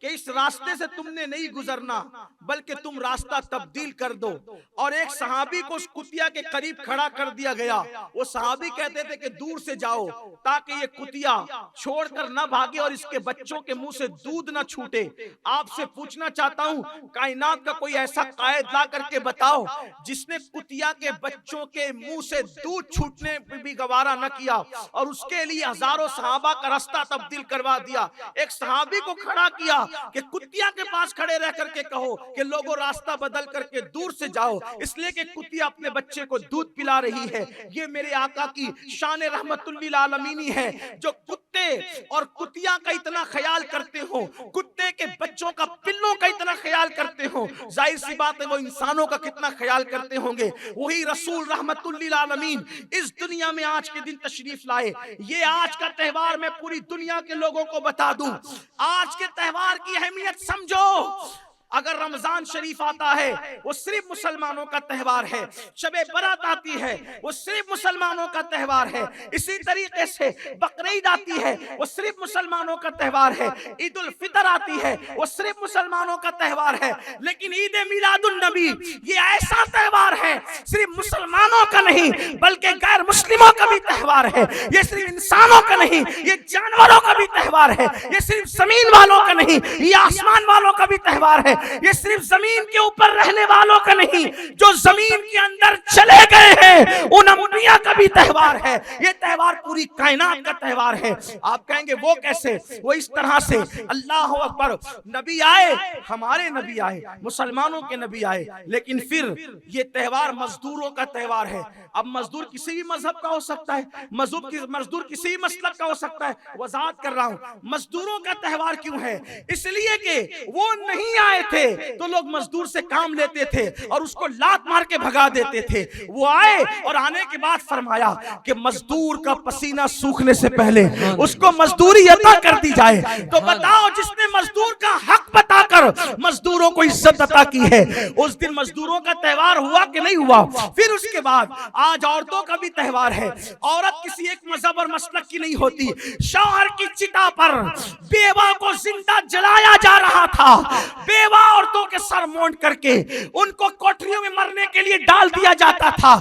कि इस रास्ते से तुमने नहीं गुजरना, बल्कि तुम रास्ता तब्दील कर दो। और एक सहाबी को उस कुतिया के करीब खड़ा कर दिया गया। वो सहाबी कहते थे कि दूर से जाओ ताकि ये कुतिया छोड़कर ना भागे और इसके बच्चों के मुंह से दूध ना छूटे। आपसे पूछना चाहता हूँ, कायनात का कोई ऐसा कायद ला करके बताओ जिसने कुतिया के बच्चों के मुंह से दूध छूटने पर भी गवारा न किया और उसके लिए हजारों सहाबा का रास्ता तब्दील करवा दिया। एक सहाबी को खड़ा किया कि कुतिया के पास खड़े रह करके कहो कि लोगों रास्ता बदल करके दूर से जाओ, इसलिए कि कुतिया अपने बच्चे को दूध पिला रही है। ये मेरे आका की शान रहमतुल लिल आलमीनी है, जो कुत्ते और कुतिया का इतना ख्याल करते हो, कुत्ते के बच्चों का, पिल्लों का इतना ख्याल करते हो, जाहिर सी बात है वो इंसानों का कितना ख्याल करते होंगे। वही रसूल रहमतुल लिल आलमीन इस दुनिया में आज के दिन तशरीफ लाए। ये आज का त्योहार मैं पूरी दुनिया के लोगों को बता दूं, आज के त्योहार की अहमियत समझो। अगर रमजान शरीफ आता है वो सिर्फ मुसलमानों का त्योहार है, शबे बरात आती है वो सिर्फ मुसलमानों का त्योहार है, इसी तरीके से बकरीद आती है वो सिर्फ मुसलमानों का त्योहार है, ईद उल फितर आती है वो सिर्फ मुसलमानों का त्योहार है। लेकिन ईद मिलादुन नबी ये ऐसा त्योहार है सिर्फ मुसलमानों का नहीं बल्कि गैर मुस्लिमों का भी त्योहार है। ये सिर्फ इंसानों का नहीं, ये जानवरों का भी त्योहार है। ये सिर्फ जमीन वालों का नहीं, ये आसमान वालों का भी त्योहार है। ये सिर्फ जमीन के ऊपर रहने वालों का नहीं, जो जमीन के अंदर चले गए हैं उन अंबिया का भी त्योहार है। ये त्योहार पूरी कायनात का त्योहार है। आप कहेंगे वो कैसे? वो इस तरह से, अल्लाह अकबर, नबी आए, हमारे नबी आए, मुसलमानों के नबी आए, लेकिन फिर ये त्योहार मजदूरों का त्योहार है। अब मजदूर किसी भी मजहब का हो सकता है, मजदूर किसी भी मसलक का हो सकता है। वजाहत कर रहा हूं, मजदूरों का त्योहार क्यों है? इसलिए कि वो नहीं आए थे तो लोग मजदूर से काम लेते थे और उसको लात मार के भगा देते थे। वो आए और आने के बाद फरमाया कि मजदूर का पसीना सूखने से पहले उसको मजदूरी अता कर दी जाए। तो बताओ, जिसने मजदूर का हक बताकर मजदूरों को इज्जत अता की है, उस दिन मजदूरों का त्योहार हुआ कि नहीं हुआ? फिर उसके बाद आज औरतों का भी त्योहार है। औरत किसी एक मजहब और मसलक की नहीं होती। शौहर की चिता पर बेवा को जिंदा जलाया जा रहा था, बेवा औरतों के सर मोड़ करके उनको कोठरियों में मरने के लिए डाल दिया जाता था।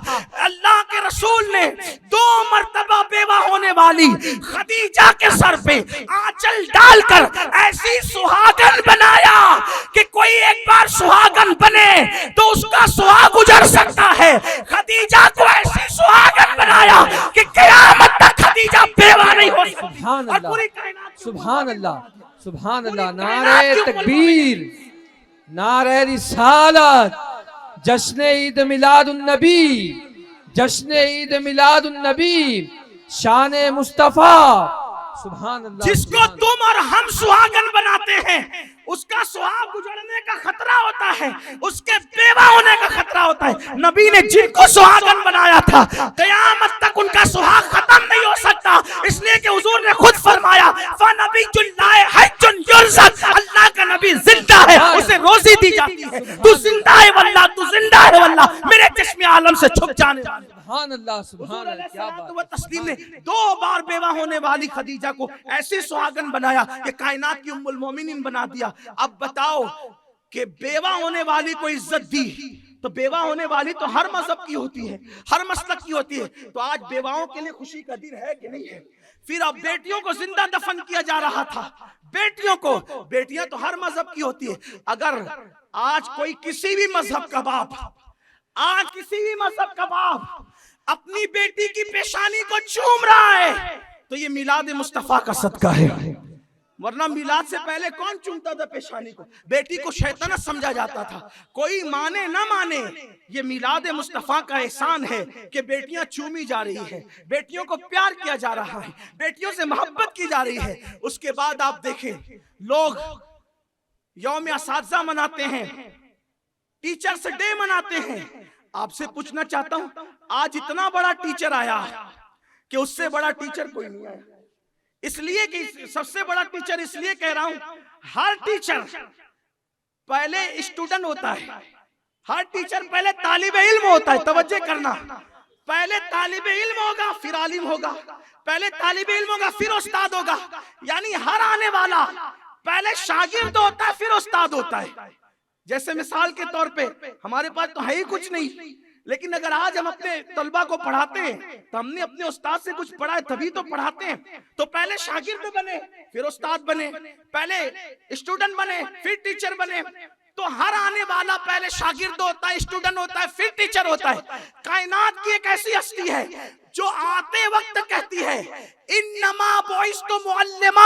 अल्लाह के रसूल ने 2 मर्तबा बेवा होने वाली खदीजा के सर पे आंचल डालकर ऐसी सुहागन बनाया कि कोई एक बार सुहागन बने तो उसका सुहाग गुजर सकता है। खदीजा को ऐसी सुहागन बनाया कि क़यामत तक खदीजा बेवा नहीं हो सकती। सुभान और पूरी अल्लाह, कायनात सुभान अल्लाह, सुभान अल्लाह। नारे तकबीर, नारे रिसालत, जश्न ईद मिलादुन नबी, जश्न ईद मिलादुन नबी, शान मुस्तफा। सुभान अल्लाह। जिसको तुम और हम सुहागन बनाते हैं उसका सुहाग गुजरने का खतरा होता है, उसके बेवा होने का खतरा होता है। नबी ने जिनको सुहागन बनाया था क़यामत तक उनका सुहाग खत्म नहीं हो सकता, इसलिए कि हुजूर ने खुद फरमाया, फ़नबीयुल्लाह हज्जुन युरज़क़, अल्लाह का नबी जिंदा है, उसे रोजी दी जाती है। तू जिंदा है वल्लाह, तू जिंदा है वल्लाह, मेरे चश्मे आलम से छुप जाने वाले। सुभान अल्लाह, सुभान अल्लाह, क्या बात। तस्लीम ने 2 बार बेवा होने वाली खदीजा को ऐसी सुहागन बनाया कि कायनात की उम्मुल मोमिनीन बना दिया। अब बताओ कि बेवा होने वाली को इज्जत दी तो बेवा होने वाली तो हर मजहब की होती है, हर मसलक की होती है। तो आज बेवाओं के लिए खुशी का दिन है कि नहीं है? फिर अब बेटियों को जिंदा दफन किया जा रहा था, बेटियों को, बेटियां तो हर मजहब की होती है, अगर आज कोई किसी भी मजहब का बाप, आज किसी भी मजहब का बाप अपनी बेटी की पेशानी को चूम रहा है तो ये मिलाद मुस्तफा का सदका है, वरना मिलाद से पहले कौन चूमता था पेशानी को? बेटी को शैतान समझा जाता था। कोई माने ना माने, ये मिलाद मुस्तफा का एहसान है कि बेटियां चूमी जा रही है, बेटियों को प्यार किया जा रहा है, बेटियों से मोहब्बत की जा रही है। उसके बाद आप देखें, लोग यौम असातिज़ा मनाते हैं, टीचर्स डे मनाते हैं। आपसे पूछना चाहता हूं, आज इतना बड़ा टीचर आया कि उससे बड़ा टीचर कोई नहीं आया। इसलिए कि सबसे बड़ा टीचर इसलिए कह रहा हूं, हर टीचर पहले स्टूडेंट होता है, हर टीचर पहले तालिब इल्म होता है। तवज्जो करना, पहले तालिब इल्म होगा फिर आलिम होगा, पहले तालिब इल्म होगा फिर उस्ताद होगा। यानी हर आने वाला पहले शागिर्द होता है फिर उस्ताद होता है। जैसे मिसाल के तौर पे हमारे पास तो है ही कुछ नहीं, लेकिन अगर आज हम अपने तलबा को पढ़ाते हैं तो हमने अपने उस्ताद से कुछ पढ़ा है तभी तो पढ़ाते हैं। तो पहले शागिर्द बने फिर उस्ताद बने, पहले स्टूडेंट बने फिर टीचर बने। तो हर आने वाला पहले शागिर्द होता है, स्टूडेंट होता है, फिर टीचर होता है। कायनात की एक ऐसी हस्ती है जो आते वक्त कहती है इन्नमा बुइस्तु मुअल्लिमा,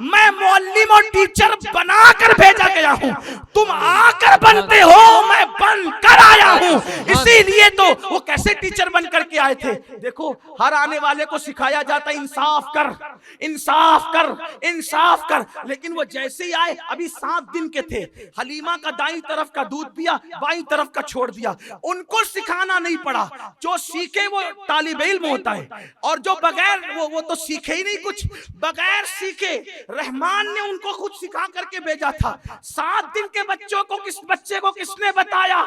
मैं मुअल्लिम और टीचर बनाकर भेजा गया हूं, तुम आकर बनते हो, मैं बनकर आया हूं। इसीलिए तो वो कैसे टीचर बनकर के आए थे। देखो, हर आने वाले को सिखाया जाता है इंसाफ कर, इंसाफ कर, इंसाफ कर। लेकिन वो जैसे ही आए, अभी 7 दिन के थे, हलीमा का दाईं तरफ का दूध पिया, बाईं तरफ का छोड़ दिया। उनको सिखाना नहीं पड़ा, जो सीखे वो तालिब इल्म होता है, और जो बगैर वो तो सीखे ही नहीं कुछ, बगैर सीखे रहमान ने उनको खुद सिखा करके भेजा था। 7 दिन के बच्चे को किसने बताया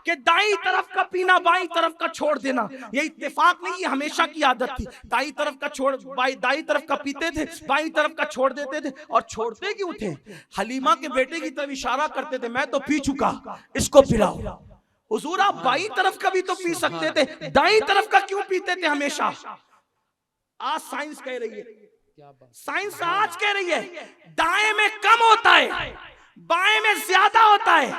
कि दाईं तरफ का पीना बाईं तरफ का छोड़ देना? ये इत्तेफाक नहीं, ये हमेशा की आदत थी। दाईं तरफ का दाईं तरफ का पीते थे, बाईं तरफ का छोड़ देते थे। और छोड़ते क्यों थे? हलीमा के बेटे की तरफ इशारा करते थे, मैं तो पी चुका, इसको पिलाओ। हुजूर, आप बाईं तरफ का भी तो पी सकते थे, दाईं तरफ का क्यों पीते थे हमेशा? आज साइंस कह रही है, साइंस आज कह रही है दाएं में कम होता है, बाएं में ज्यादा होता है।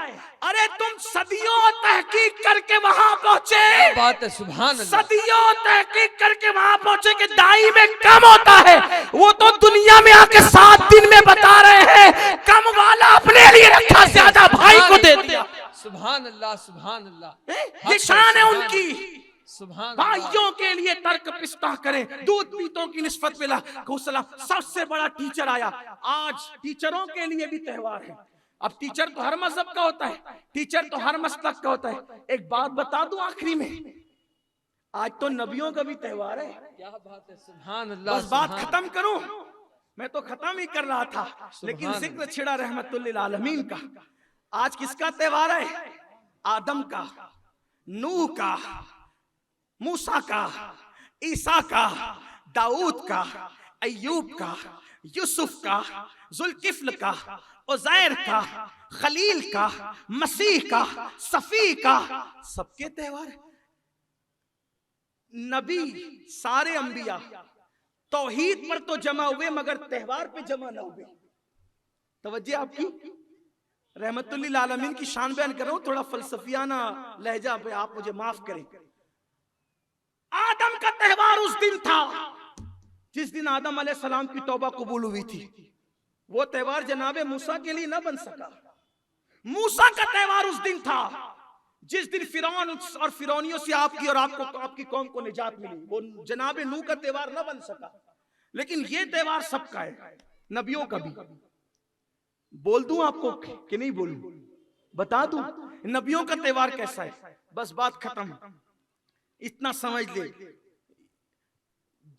अरे तुम सदियों तहकीक करके वहां पहुंचे, बात है, सुभान अल्लाह, सदियों तहकीक करके वहां पहुंचे कि दाई में कम होता है। वो तो दुनिया में आके 7 दिन में बता रहे हैं कम वाला अपने लिए रखा, ज्यादा भाई को दे दिया। सुभान अल्लाह, सुभान अल्लाह, ये शान है उनकी। सुभान भाइयों के लिए तर्क पिस्ता करें, दूध पीतों की निस्बत मिला। सबसे बड़ा टीचर आया। आज टीचरों के लिए भी त्योहार है। अब टीचर तो हर मजहब का होता है, टीचर तो हर मसलक का होता है। एक बात बता दूं आखिरी में, आज तो नबियों का भी त्योहार है। क्या बात है, सुभान अल्लाह। बस बात खत्म करूं, मैं तो खत्म ही कर रहा था, लेकिन जिक्र छिड़ा रहमतुल लिल आलमीन का। आज किसका त्योहार है? आदम का, नूह का, मूसा का, ईसा का, दाऊद का, अय्यूब का, यूसुफ का, जुल्किफ्ल का, उज़ैर का, खलील का, मसीह का, सफी का, सबके त्योहार। नबी सारे अंबिया तौहीद पर तो जमा हुए मगर त्योहार पे जमा ना हुए। तवज्जो आपकी, रहमतुल लिल आलमीन की शान बयान कर रहा हूं, थोड़ा फलसफियाना लहजा पे आप मुझे माफ करें। आदम का त्योहार उस दिन था जिस दिन आदम अलैहिस्सलाम की तौबा कबूल हुई थी। वो त्योहार जनाबे मूसा के लिए न बन सका। मूसा का त्योहार उस दिन था जिस दिन फिरौन और फिरौनियों से आपकी और आपकी कौम को निजात मिली। वो जनाबे नूह का त्योहार न बन सका। लेकिन ये त्योहार सबका है, नबियों का भी। बोल दूं आपको कि नहीं बोलूं? बता दूं नबियों का त्योहार कैसा है? बस बात खत्म, इतना समझ ले।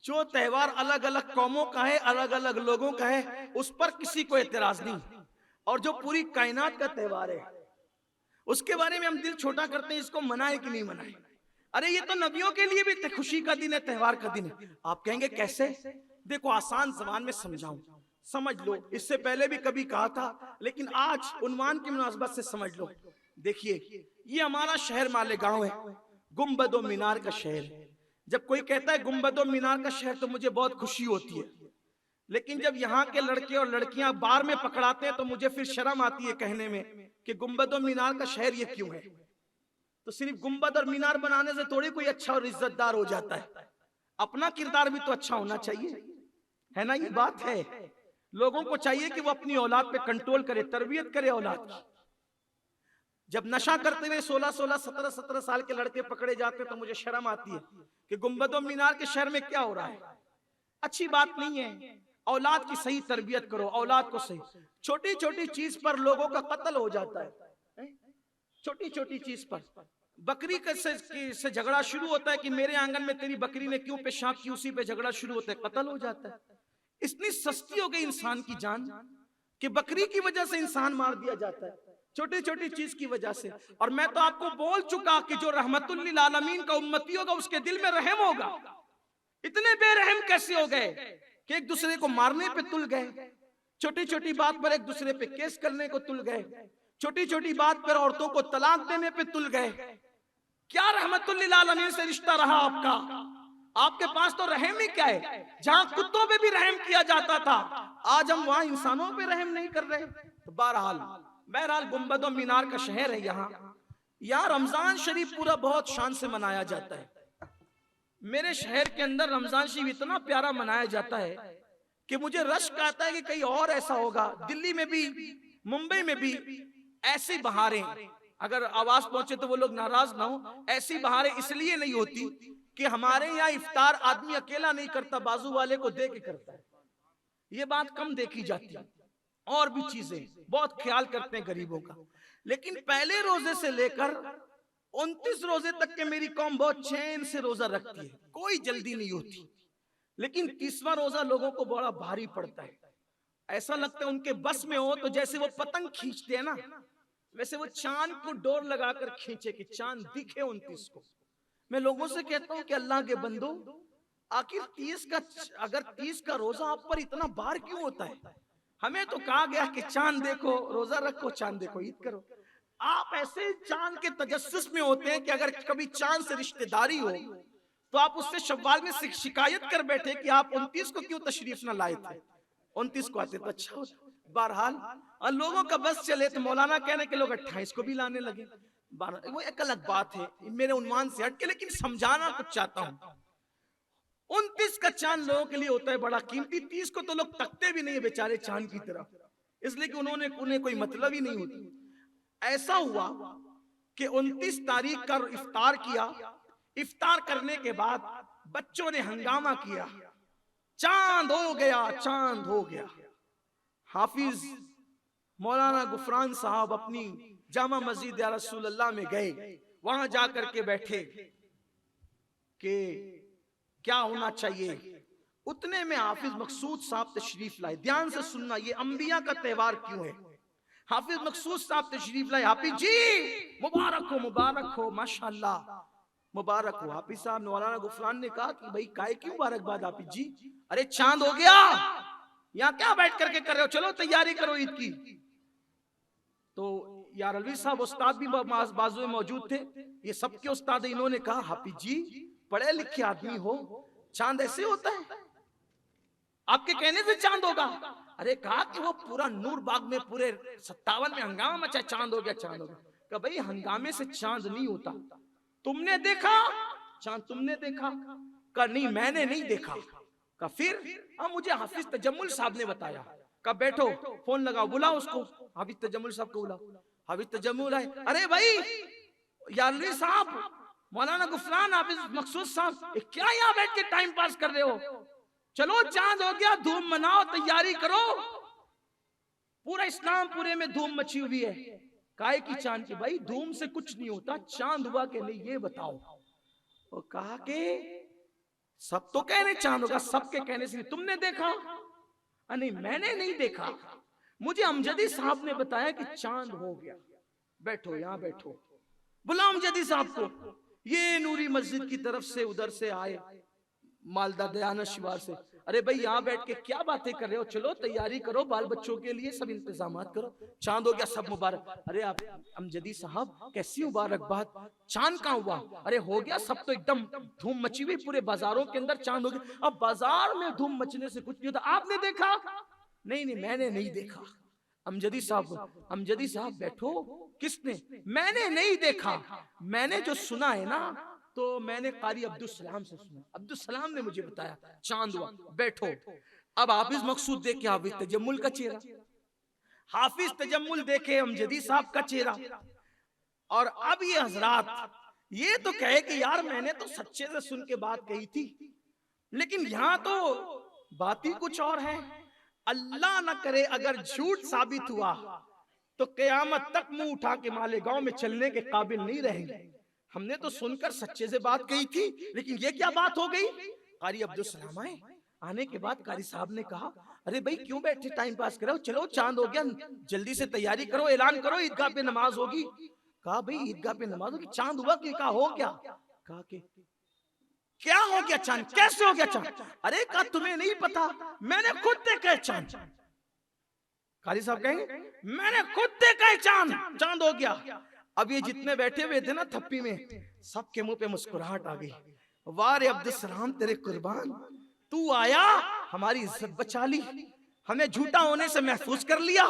जो त्योहार अलग अलग कौमों का है, अलग अलग लोगों का है, उस पर किसी को एतराज नहीं। और जो पूरी कायनात का त्योहार है उसके बारे में हम दिल छोटा करते हैं, इसको मनाए कि नहीं मनाए। अरे ये तो नबियों के लिए भी खुशी का दिन है, त्योहार का दिन है। आप कहेंगे कैसे? देखो आसान ज़बान में समझाऊं, समझ लो। इससे पहले भी कभी कहा था, लेकिन आज उन्वान की मुनासबत से समझ लो। देखिए, ये हमारा शहर मालेगांव है, गुंबदो मीनार का शहर। जब कोई कहता है गुंबदो मीनार का शहर तो मुझे बहुत खुशी होती है, लेकिन जब यहाँ के लड़के और लड़कियां बार में पकड़ाते हैं तो मुझे फिर शर्म आती है कहने में कि गुंबद और मीनार का शहर ये क्यों है। तो सिर्फ गुंबद और मीनार बनाने से थोड़ी कोई अच्छा और इज्जतदार हो जाता है, अपना किरदार भी तो अच्छा होना चाहिए, है ना। ये बात है, लोगों को चाहिए कि वो अपनी औलाद पे कंट्रोल करे, तरबियत करे औलाद की। जब नशा करते हुए 16-16, 17-17 साल के लड़के पकड़े जाते हैं तो मुझे शर्म आती है कि गुंबद और मीनार के शहर में क्या हो रहा है। अच्छी बात नहीं है। औलाद की सही तरबियत करो, औलाद को सही। छोटी छोटी चीज पर लोगों का कत्ल हो जाता है, छोटी छोटी चीज पर। बकरी से झगड़ा शुरू होता है कि मेरे आंगन में तेरी बकरी ने क्यों पेशाब की, उसी पे झगड़ा शुरू होता है, कत्ल हो जाता है। इतनी सस्ती हो गई इंसान की जान कि बकरी की वजह से इंसान मार दिया जाता है, छोटी छोटी चीज की वजह से। और मैं तो आपको बोल चुका कि जो रहमतुल लिल आलमीन का उम्मती होगा उसके दिल में रहम होगा। इतने बेरहम कैसे हो गए कि एक दूसरे को मारने पे तुल गए, छोटी छोटी बात पर एक दूसरे पे केस करने को तुल गए, छोटी छोटी बात पर औरतों को तलाक देने पे तुल गए। क्या रहमतुल लिल आलमीन से रिश्ता रहा आपका? आपके पास तो रहम ही क्या है? जहां कुत्तों पे भी रहम किया जाता था, आज हम वहां इंसानों पे रहम नहीं कर रहे। तो बहरहाल गुंबद और मीनार का शहर है यहाँ रमजान शरीफ पूरा बहुत शान से मनाया जाता है। मेरे शहर के अंदर रमजान शरीफ इतना प्यारा मनाया जाता है कि मुझे रश्क आता है कि कहीं और ऐसा होगा। दिल्ली में भी, मुंबई में भी ऐसी बहारें, अगर आवाज पहुंचे तो वो लोग नाराज ना हो, ऐसी बहारें इसलिए नहीं होती कि हमारे यहाँ इफ्तार आदमी अकेला नहीं करता, बाजू वाले को दे के करता है। ये बात कम देखी जाती है। और भी चीजें बहुत ख्याल करते हैं गरीबों का। लेकिन पहले रोजे से लेकर 29 रोजे तक के मेरी कौम बहुत चैन से रोजा रखती है, कोई जल्दी नहीं होती। लेकिन 30वां रोजा लोगों को बड़ा भारी पड़ता है। ऐसा लगता है उनके बस में हो तो जैसे वो पतंग खींचते हैं ना, वैसे वो चांद को डोर लगाकर खींचे कि चांद दिखे 29 को। मैं लोगों से कहता हूं कि अल्लाह के बंदो, आखिर 30 का रोजा आप पर इतना बार क्यों होता है? हमें तो कहा गया कि चांद देखो, रोजा रखो, चांद देखो, ईद करो। आप ऐसे चांद के तजस्सुस में होते हैं कि अगर कभी चांद से रिश्तेदारी हो तो आप उससे शव्वाल में शिकायत कर बैठे कि आप 29 को क्यों तशरीफ ना लाए थे, 29 को आते तो अच्छा होता। बहरहाल लोगों का बस चले तो मौलाना कहने के लोग 28 को भी लाने लगे। वो एक अलग बात है, मेरे उन्वान से हट के, लेकिन समझाना कुछ चाहता हूं। 29 का चांद लोगों के लिए होता है बड़ा कीमती, 30 को तो लोग तकते भी नहीं है बेचारे चांद की तरफ, इसलिए कि उन्हें कोई मतलब ही नहीं होती। ऐसा हुआ कि 29 तारीख का इफ्तार किया। इफ्तार करने के बाद बच्चों ने हंगामा किया, चांद हो गया, चांद हो गया। हाफिज मौलाना गुफरान साहब अपनी जामा मस्जिद या रसूल अल्लाह में गए, वहां जाकर के बैठे कि क्या होना चाहिए। उतने में हाफिज मकसूद साहब तशरीफ लाए। ध्यान से सुनना, ये अंबिया का त्योहार क्यों है। हाफिज मकसूद साहब तशरीफ लाए। हाफिज जी मुबारक हो, माशाल्लाह मुबारक हो। हाफिज साहब मौलाना गुफरान ने कहा कि भाई काहे की मुबारकबाद हाफिज जी? अरे चांद हो गया, यहाँ क्या बैठ करके कर रहे हो, चलो तैयारी करो ईद की। तो यार अलवी साहब उस्ताद भी बाजू में मौजूद थे, ये सबके उस्ताद। इन्होंने कहा हाफिज जी पढ़े लिखे आदमी हो, चांद ऐसे होता है? आपके कहने से चांद होगा? अरे कहा कि वो पूरा नूर बाग में पूरे 57 में हंगामा मचा, चांद हो गया, चांद हो गया। कहा भाई हंगामे से चांद नहीं होता, तुमने देखा चांद? तुमने देखा? कहा नहीं मैंने नहीं देखा। कहा फिर? मुझे हाफिज तजम्मुल साहब ने बताया। कहा बैठो, फोन लगाओ, बुलाओ उसको। हाफिज तजम्मुल साहब को बुलाओ। हाफिज तजम्मुल आए। अरे भाई यारवी साहब, मौलाना गुफरान, हाफिज मकसूद साहब, क्या यहाँ बैठ के टाइम पास कर रहे हो? चलो चांद हो गया, धूम मनाओ, तैयारी करो। पूरा इस्लाम पूरे में धूम मची हुई है। काहे की चांद की? भाई धूम से कुछ नहीं होता, चांद हुआ कि नहीं ये बताओ। वो कहा कि सब तो कह रहे चांद होगा, सबके कहने से तुमने देखा? नहीं मैंने नहीं देखा, मुझे अमजदी साहब ने बताया कि चांद हो गया। बैठो यहाँ बैठो, बुलाओ अमजदी साहब को। ये नूरी मस्जिद की तरफ से उधर से आए, मालदा दयानत शिवार से। अरे भाई यहाँ बैठ के क्या बातें कर रहे हो, चलो तैयारी करो बाल बच्चों के लिए, सब इंतजाम करो, चांद हो गया सब मुबारक। अरे आप अमजदी साहब कैसी मुबारकबाद, चांद कहाँ हुआ? अरे हो गया सब, तो एकदम धूम मची हुई पूरे बाजारों के अंदर, चांद हो गया। अब बाजार में धूम मचने से कुछ नहीं होता, आपने देखा? नहीं नहीं मैंने नहीं देखा। अमजदी साहब बैठो। किसने? मैंने नहीं देखा, मैंने जो सुना है ना, तो मैंने कारी अब्दुल सलाम से सुना, अब्दुल सलाम ने मुझे बताया चांद हुआ। बैठो। अब हाफिज मकसूद देखे हाफिज तजम्मुल का चेहरा, हाफिज तजम्मुल देखे अमजदी साहब का चेहरा, और अब ये हजरात ये तो कहे कि यार मैंने तो सच्चे से सुन के बात कही थी, लेकिन यहाँ तो बात ही कुछ और है। अल्लाह न करे अगर झूठ साबित हुआ तो कयामत तक मुंह उठा के मालेगांव में चलने के काबिल नहीं रहेंगे। हमने तो सुनकर सच्चे से बात कही थी, लेकिन ये क्या बात हो गई? कारी अब्दुल सलाम आए, आने के बाद कारी साहब ने कहा अरे भाई क्यों बैठे टाइम पास करो, चलो चांद हो गया, जल्दी से तैयारी करो, ऐलान करो ईदगाह पे नमाज होगी। कहा भाई ईदगाह पे नमाज होगी, चांद हुआ कि? कहा हो क्या? कहा कि क्या हो गया चांद, कैसे हो गया चांद? अरे कहा तुम्हें नहीं पता, मैंने खुद देखा है चांद। कारी साहब कहेंगे मैंने खुद देखा है चांद, चांद हो गया। अब ये जितने बैठे हुए थे ना थप्पी में, सबके मुंह पे मुस्कुराहट आ गई। वाह रे अब्दुल सलाम तेरे कुर्बान, तू आया हमारी इज्जत बचा ली, हमें झूठा होने से महफूज कर लिया,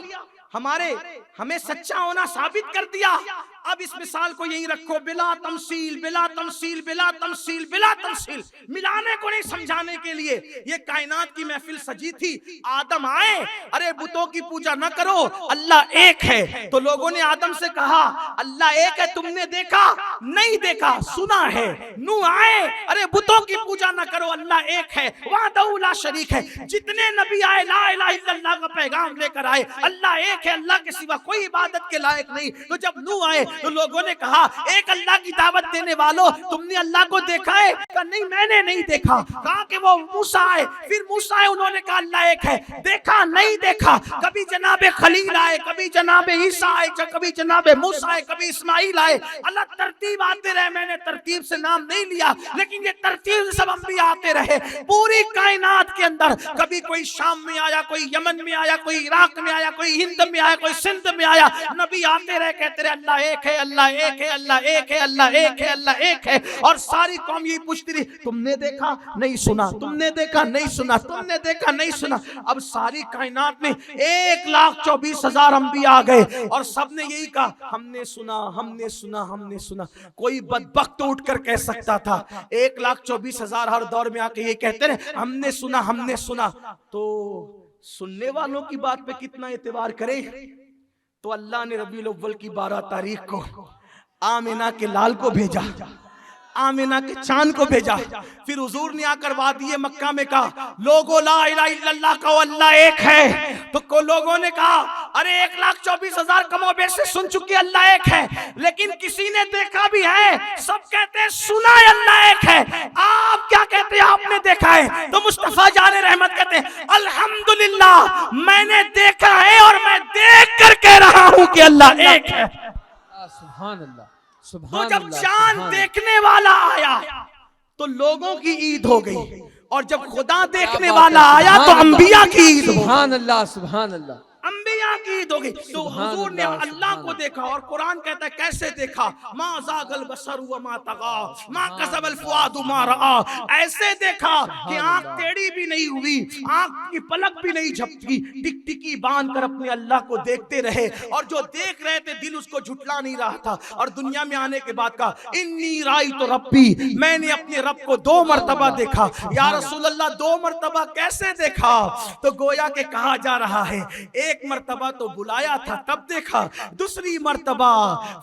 हमें सच्चा होना साबित कर दिया। अब इस मिसाल को यही रखो, बिला तमसील बिला तमसील बिला तमसील बिला तमसील, मिलाने को नहीं समझाने के लिए ये कायनात की महफिल सजी थी। आदम आए, अरे बुतों की पूजा न करो, अल्लाह एक है। तो लोगों ने आदम से कहा अल्लाह एक है, तुमने देखा? नहीं देखा, सुना है। नूह आए, अरे बुतों की पूजा न करो, अल्लाह एक है, वहदहू ला शरीक है। जितने नबी आए ला इलाहा इल्लल्लाह का पैगाम लेकर आए, अल्लाह एक है, अल्लाह के सिवा कोई इबादत के लायक नहीं। तो जब नूह आए तो लोगों ने कहा एक अल्लाह की दावत देने वालों, तुमने अल्लाह को देखा है? कहा नहीं मैंने नहीं देखा। कहा कि वो मूसा आए, फिर मूसा आए, उन्होंने कहा अल्लाह एक है, देखा नहीं देखा। कभी जनाबे खलील आए, कभी जनाबे ईसा आए, कभी जनाबे मूसा आए, कभी इस्माइल आए, अल्लाह तरतीब आते रहे। मैंने तरतीब से नाम नहीं लिया, लेकिन ये तरतीब से सब अंबिया आते रहे पूरी कायनात के अंदर। कभी कोई शाम में आया, कोई यमन में आया, कोई इराक में आया, कोई हिंद में आया, कोई सिंध में आया, नबी आते रहे कहते रहे अल्लाह एक है, अल्लाह एक है, अल्लाह एक है, अल्लाह एक है, अल्लाह एक है। और सारी कौम यही पूछती रही तुमने देखा नहीं सुना, तुमने देखा नहीं सुना, तुमने देखा नहीं सुना। अब सारी कायनात में 1,24,000 अंबिया आ गए और सबने यही कहा हमने सुना, हमने सुना, हमने सुना। कोई बदबख्त उठ कर कह सकता था 1,24,000 हर दौर में आके ये कहते रहे हमने सुना, हमने सुना। तो सुनने वालों की बात पे कितना एतबार करें? तो अल्लाह ने रबीउल अव्वल की 12 तारीख को आमिना के लाल को भेजा, आमिना के चांद को भेजा। फिर हुजूर ने आकर वादिये मक्का में कहा लोगों ला इलाहा इल्लल्लाह का अल्लाह एक है। तो लोगों ने कहा अरे 1,24,000 कमोबेश से सुन चुके अल्लाह एक है, लेकिन किसी ने देखा भी है? सब कहते हैं सुना है अल्लाह एक है। आप क्या कहते हैं आपने देखा है? तो मुस्तफा जाने रहमत कहते हैं अल्हम्दुलिल्लाह मैंने देखा है और मैं देख कर कह रहा हूं कि अल्लाह एक है। सुभान अल्लाह। तो जब चांद देखने वाला आया तो लोगों की ईद हो गई, और जब खुदा देखने वाला आया तो अंबिया की ईद हो गई। सुभान अल्लाह, सुभान अल्लाह। अंबिया की ईद हो गई। तो हुजूर ने अल्लाह को देखा, और कुरान कहता है कैसे देखा? मा ज़ागल बसर व मा तगा मा कसबल फुआदु मा रआ। ऐसे देखा कि आंख टेढ़ी भी नहीं हुई, आंख की पलक भी नहीं झपकी, टिकटिकी बांध कर अपने अल्लाह को देखते रहे। और जो देख रहे थे दिल उसको झुटला नहीं रहा था। और दुनिया में आने के बाद कहा इन्नी राई तो रब्बी, मैंने अपने रब को 2 मरतबा देखा। या रसूल अल्लाह 2 मरतबा कैसे देखा? तो गोया के कहा जा रहा है एक मर्तबा तो बुलाया था तब देखा, दूसरी मर्तबा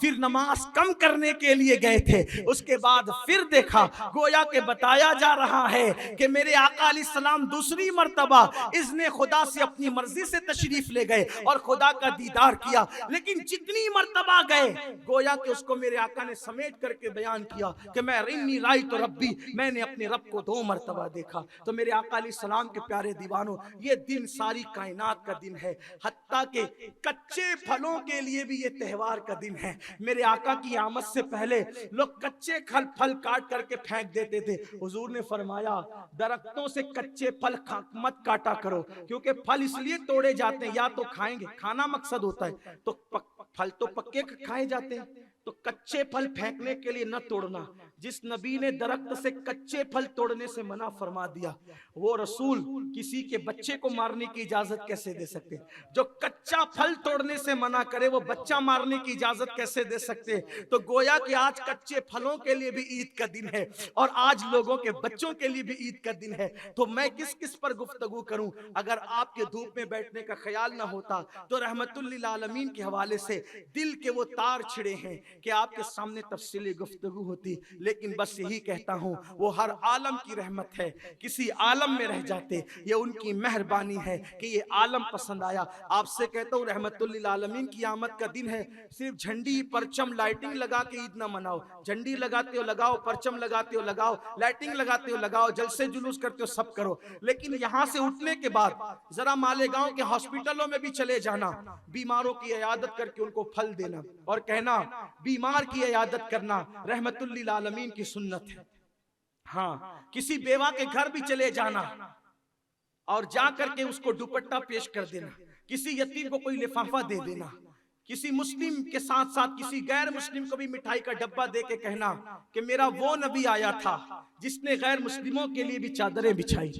फिर नमाज कम करने के लिए गए थे, उसके बाद फिर देखा। गोया के बताया जा रहा है कि मेरे आका अलैहिस्सलाम दूसरी मर्तबा इज़्ने खुदा से अपनी मर्जी से तशरीफ ले गए और खुदा का दीदार किया। लेकिन जितनी मर्तबा गए गोया के उसको मेरे आका ने समेट करके बयान किया कि मैं इन्नी राई तो रब्बी, मैंने अपने रब को 2 मर्तबा देखा। तो मेरे आका अलैहिस्सलाम के प्यारे दीवानों, ये दिन सारी कायनात का दिन है। हत्ता के कच्चे फलों के लिए भी ये त्योहार का दिन है। मेरे आका की आमद से पहले लोग कच्चे फल काट करके फेंक देते थे। हुजूर ने फरमाया दरख्तों से कच्चे फल मत काटा करो, क्योंकि फल इसलिए तोड़े जाते हैं, या तो खाएंगे, खाना मकसद होता है, तो फल तो पक्के खाए जाते हैं, तो कच्चे फल फेंकने के लिए न तोड़ना। जिस नबी ने दरख्त से कच्चे फल तोड़ने से मना फरमा दिया, वो रसूल किसी के बच्चे को मारने की इजाजत कैसे दे सकते? जो कच्चा फल तोड़ने से मना करे वो बच्चा मारने की इजाजत कैसे दे सकते? तो गोया कि आज कच्चे फलों के लिए भी ईद का दिन है और आज लोगों के बच्चों के लिए भी ईद का दिन है। तो मैं किस किस पर गुफ्तगू करूं? अगर आपके धूप में बैठने का ख्याल ना होता तो रहमतुल लिल आलमीन के हवाले से दिल के वो तार छिड़े हैं कि आपके सामने तफसीली गुफ्तगू होती, लेकिन बस यही कहता हूं वो हर आलम की रहमत है, किसी आलम में रह जाते, ये उनकी मेहरबानी है कि ये आलम पसंद आया। आपसे कहता हूं रहमतुल लिल आलमीन की आमद का दिन है, सिर्फ झंडी परचम लाइटिंग लगा के ईद ना मनाओ। झंडी लगाते हो लगाओ, परचम लगाते हो लगाओ, लाइटिंग लगाते हो लगाओ, जलसे जुलूस करते हो सब करो, लेकिन यहां से उठने के बाद जरा मालेगांव के हॉस्पिटलों में भी चले जाना, बीमारों की इयादत करके उनको फल देना और कहना बीमार की इयादत करना रहमतुल लिल आलमीन की सुन्नत है। हाँ, किसी बेवा के घर भी चले जाना और जा करके उसको दुपट्टा पेश कर देना, किसी यतीम को कोई लिफाफा दे देना, किसी मुस्लिम के साथ साथ किसी गैर मुस्लिम को भी मिठाई का डब्बा दे के कहना कि मेरा वो नबी आया था जिसने गैर मुस्लिमों के लिए भी चादरें बिछाई,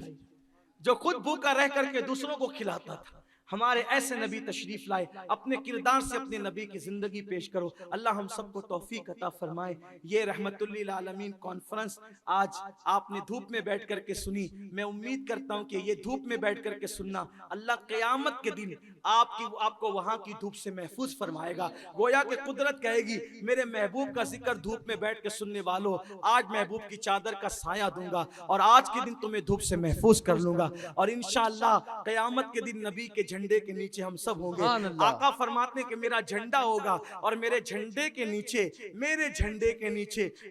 जो खुद भूखा रह करके दूसरों को खिलाता था। हमारे ऐसे नबी तशरीफ लाए, अपने किरदार से अपने नबी की जिंदगी पेश करो। अल्लाह हम सबको तौफीक अता फरमाए। ये रहमतुल लिल आलमीन कॉन्फ्रेंस आज आपने धूप में बैठ करके सुनी, मैं उम्मीद करता हूं कि ये धूप में बैठ करके सुनना अल्लाह क़यामत के दिन आपको वहां की धूप से महफूज फरमाएगा। गोया कि कुदरत कहेगी मेरे महबूब का जिक्र धूप में बैठ के सुनने वालों, आज महबूब की चादर का साया दूंगा और आज के दिन तुम्हें धूप से महफूज कर लूंगा और इंशाअल्लाह क़यामत के दिन नबी के झंडे के नीचे हम सब होंगे। आका फरमाते हैं कि मेरा झंडा होगा और मेरे झंडे के नीचे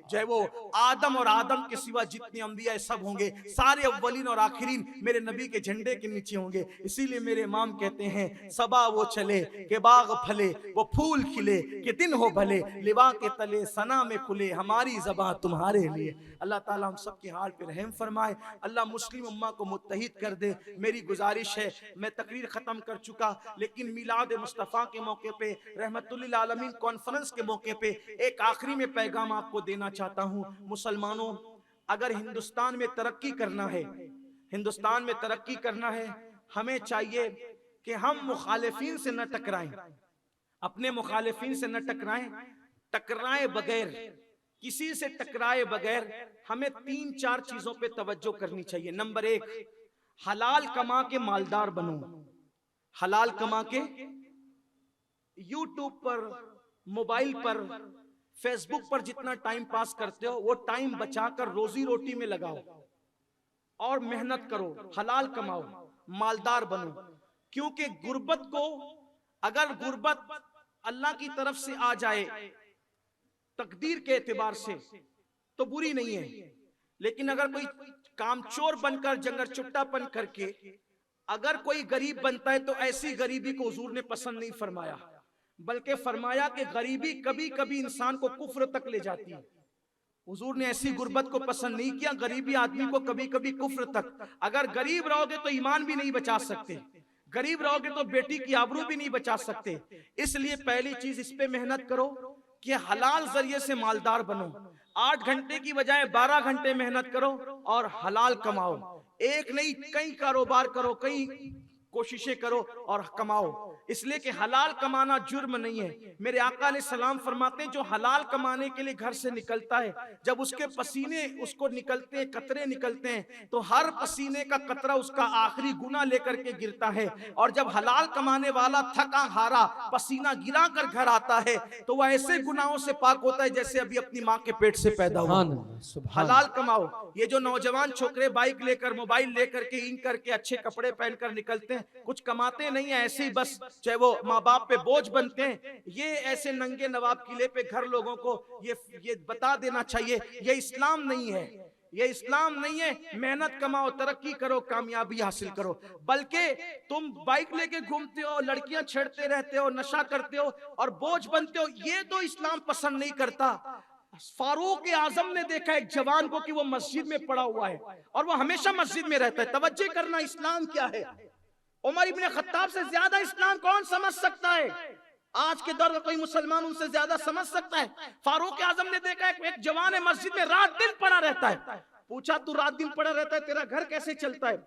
जो है वो आदम और आदम के सिवा जितने अंबिया सब होंगे, सारे अव्वलीन और आखिरीन मेरे नबी के झंडे के नीचे होंगे। इसीलिए मेरे इमाम कहते हैं सबा वो चले के बाग फले, वो फूल खिले के दिन हो भले, लिवा के तले सना में खुले हमारी ज़बां तुम्हारे लिए। अल्लाह ताला हम सब के हाल पे रहम फरमाए, अल्लाह मुस्लिम उम्मा को मुत्तहिद कर दे। मेरी गुजारिश है, मैं तकरीर खत्म कर चुका, लेकिन मिलाद मुस्तफ़ा के मौके पे, रहमतुल लिल आलमीन कॉन्फ्रेंस के मौके पे एक आखिरी में पैगाम आपको देना चाहता हूँ। मुसलमानों, अगर हिंदुस्तान में तरक्की करना है, हमें चाहिए कि हम मुखालिफिन से न टकराएं, अपने मुखालिफिन से न टकराए बगैर, किसी से टकराए बगैर हमें 3-4 चीजों पे तवज्जो करनी चाहिए। नंबर 1, हलाल कमा के मालदार बनो। हलाल कमा के यूट्यूब पर, मोबाइल पर, फेसबुक पर जितना टाइम पास करते हो वो टाइम बचाकर रोजी रोटी में लगाओ और मेहनत करो, हलाल कमाओ, मालदार बनो। क्योंकि अगर गुर्बत अल्लाह की तरफ से आ जाए तकदीर के एतबार से तो बुरी नहीं है, लेकिन अगर कोई कामचोर बनकर जंगर चुट्टापन करके अगर कोई गरीब बनता है तो ऐसी गरीबी को हुजूर ने पसंद नहीं फरमाया, बल्कि फरमाया कि गरीबी कभी कभी इंसान को कुफ्र तक ले जाती है। हुजूर ने ऐसी गुर्बत को पसंद नहीं किया, गरीबी आदमी को कभी कभी कुफ्र तक। अगर गरीब रहोगे तो ईमान भी नहीं बचा सकते, गरीब रहोगे तो बेटी की आबरू भी नहीं बचा सकते। इसलिए पहली चीज इस पे मेहनत करो कि हलाल जरिए से मालदार बनो। 8 घंटे की बजाय 12 घंटे मेहनत करो और हलाल कमाओ। एक नहीं, कई कारोबार करो, कई कोशिशें करो और कमाओ, इसलिए कि हलाल कमाना जुर्म नहीं है। मेरे आका अलैहिस्सलाम फरमाते हैं जो हलाल कमाने के लिए घर से निकलता है, जब उसके पसीने उसको निकलते हैं, कतरे निकलते हैं, तो हर पसीने का कतरा उसका आखिरी गुनाह लेकर के गिरता है। और जब हलाल कमाने वाला थका हारा पसीना गिरा कर घर आता है तो वह ऐसे गुनाहों से पाक होता है जैसे अभी अपनी माँ के पेट से पैदा हुआ। हलाल कमाओ। ये जो नौजवान छोकरे बाइक लेकर, मोबाइल लेकर के, इन करके, अच्छे कपड़े पहनकर निकलते हैं, कुछ कमाते नहीं है, ऐसे ही बस चाहे वो माँ बाप पे बोझ बनते हैं। ये ऐसे नंगे नवाब किले पे घर लोगों को ये बता देना चाहिए, ये इस्लाम नहीं है। ये इस्लाम नहीं है मेहनत कमाओ, तरक्की करो, कामयाबी हासिल करो, बल्कि तुम बाइक लेके घूमते हो, लड़कियां छेड़ते रहते हो, नशा करते हो और बोझ बनते हो, ये तो इस्लाम पसंद नहीं करता। फारूक आजम ने देखा एक जवान को कि वो मस्जिद में पड़ा हुआ है और वो हमेशा मस्जिद में रहता है। तवज्जो करना, इस्लाम क्या है। उमर इब्ने खत्ताब से ज्यादा इस्लाम कौन समझ सकता है? आज के दौर में कोई मुसलमान उनसे ज्यादा समझ सकता है? फारूक आजम ने देखा एक जवान है मस्जिद में रात दिन पड़ा रहता है। पूछा तू रात दिन पड़ा रहता है, तेरा घर कैसे चलता है?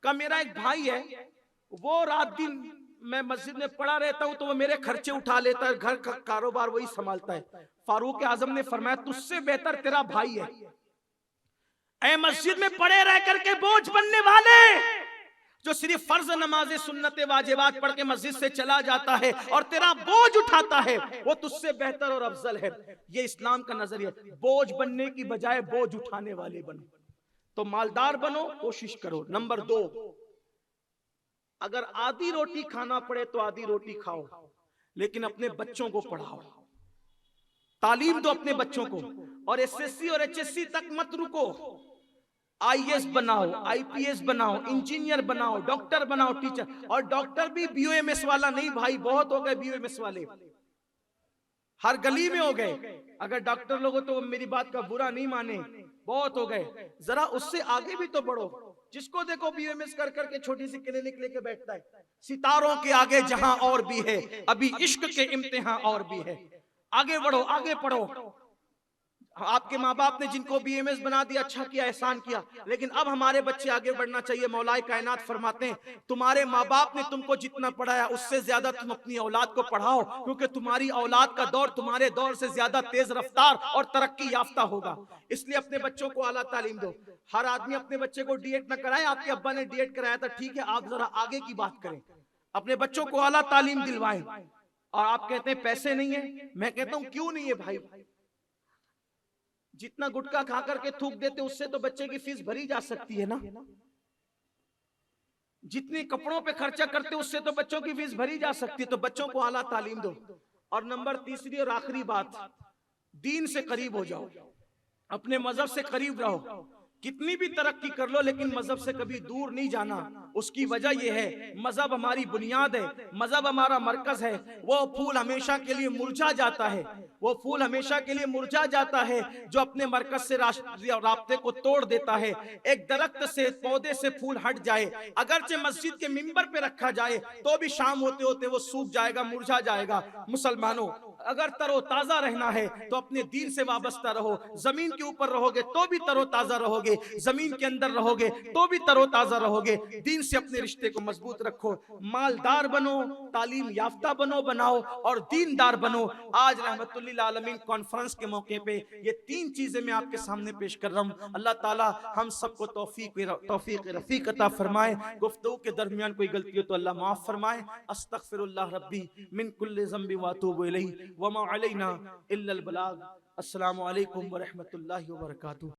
कहा मेरा एक भाई है, वो रात दिन मैं मस्जिद में पड़ा रहता हूं तो वो मेरे खर्चे उठा लेता है, घर का कारोबार वही संभालता है। फारूक आजम ने फरमाया तुझसे बेहतर तेरा भाई है। ऐ मस्जिद में पड़े रह करके बोझ बनने वाले, जो सिर्फ फर्ज नमाज़े सुन्नते वाजिबात पढ़ के मस्जिद से चला जाता है और तेरा बोझ उठाता है, वो तुझसे बेहतर और अफजल है। ये इस्लाम का नजरिया। बोझ बनने की बजाय बोझ उठाने वाले बनो। तो मालदार बनो, कोशिश करो। नंबर 2, अगर आधी रोटी खाना पड़े तो आधी रोटी खाओ, लेकिन अपने बच्चों को पढ़ाओ, तालीम दो अपने बच्चों को। और एसएससी और एचएससी तक मत रुको। आईएएस बनाओ, आईपीएस बनाओ, इंजीनियर बनाओ, डॉक्टर बनाओ, टीचर। और डॉक्टर भी बीओएमएस वाला नहीं भाई, बहुत हो गए बीओएमएस वाले, हर गली में हो गए। अगर डॉक्टर लोग हो तो मेरी बात का बुरा नहीं माने, बहुत हो गए। जरा उससे आगे भी तो बढ़ो। जिसको देखो बीएमएस कर करके छोटी सी क्लिनिक लेके बैठता है। सितारों के आगे जहां और भी है, अभी इश्क के इम्तिहान और भी है। आगे बढ़ो, आगे पढ़ो। आपके माँ बाप ने जिनको बीएमएस बना दिया, अच्छा किया, एहसान किया, लेकिन अब हमारे बच्चे आगे बढ़ना चाहिए। मौलाए कायनात फरमाते हैं तुम्हारे माँ बाप ने तुमको जितना पढ़ाया उससे ज्यादा तुम अपनी औलाद को पढ़ाओ, क्योंकि तुम्हारी औलाद का दौर तुम्हारे दौर से ज्यादा तेज रफ्तार और तरक्की याफ्ता होगा। इसलिए अपने बच्चों को आला तालीम दो। हर आदमी अपने बच्चे को डीएड न कराए। आपके अब्बा ने डीएड कराया था, ठीक है, आप जरा आगे की बात करें, अपने बच्चों को आला तालीम दिलवाएं। और आप कहते हैं पैसे नहीं है, मैं कहता हूं क्यों नहीं है भाई। जितना गुटखा खा करके थूक देते उससे तो बच्चे की फीस भरी जा सकती है ना। जितनी कपड़ों पे खर्चा करते उससे तो बच्चों की फीस भरी जा सकती है। तो बच्चों को आला तालीम दो। और नंबर 3 और आखिरी बात, दीन से करीब हो जाओ, अपने मजहब से करीब रहो। कितनी भी तरक्की कर लो लेकिन मजहब से कभी दूर नहीं जाना। उसकी वजह यह है मजहब हमारी बुनियाद है, मजहब हमारा मरकज है। वो फूल हमेशा के लिए मुरझा जाता है, वो फूल हमेशा के लिए मुरझा जाता है जो अपने मरकज से रास्ते को तोड़ देता है। एक दरख्त से, पौधे से फूल हट जाए, अगरचे मस्जिद के मिंबर पे रखा जाए तो भी शाम होते होते वो सूख जाएगा, मुरझा जाएगा। मुसलमानों, अगर तरोताजा रहना है तो अपने दीन से वाबस्ता रहो। जमीन के ऊपर रहोगे तो भी तरोताजा रहोगे, जमीन के अंदर रहोगे तो भी तरोताजा रहोगे। दीन से अपने रिश्ते को मजबूत रखो। मालदार बनो, तालीम याफ्ता बनाओ और दीनदार बनो। आज रहमतुल्लिल आलमीन कॉन्फ्रेंस के मौके पे ये 3 चीजें मैं आपके सामने पेश कर रहा हूं। अल्लाह ताला हम सबको तौफीक रफीक अता फरमाए। गुफ्तगू के दरमियान कोई गलती हो तो अल्लाह माफ फरमाए। अस्तगफिरुल्लाह रब्बी मिन कुल्लि ज़ंबि व अतूबु इलैहि व मा अलैना इल्लल बलाग। अस्सलामु अलैकुम व रहमतुल्लाहि व बरकातुहू।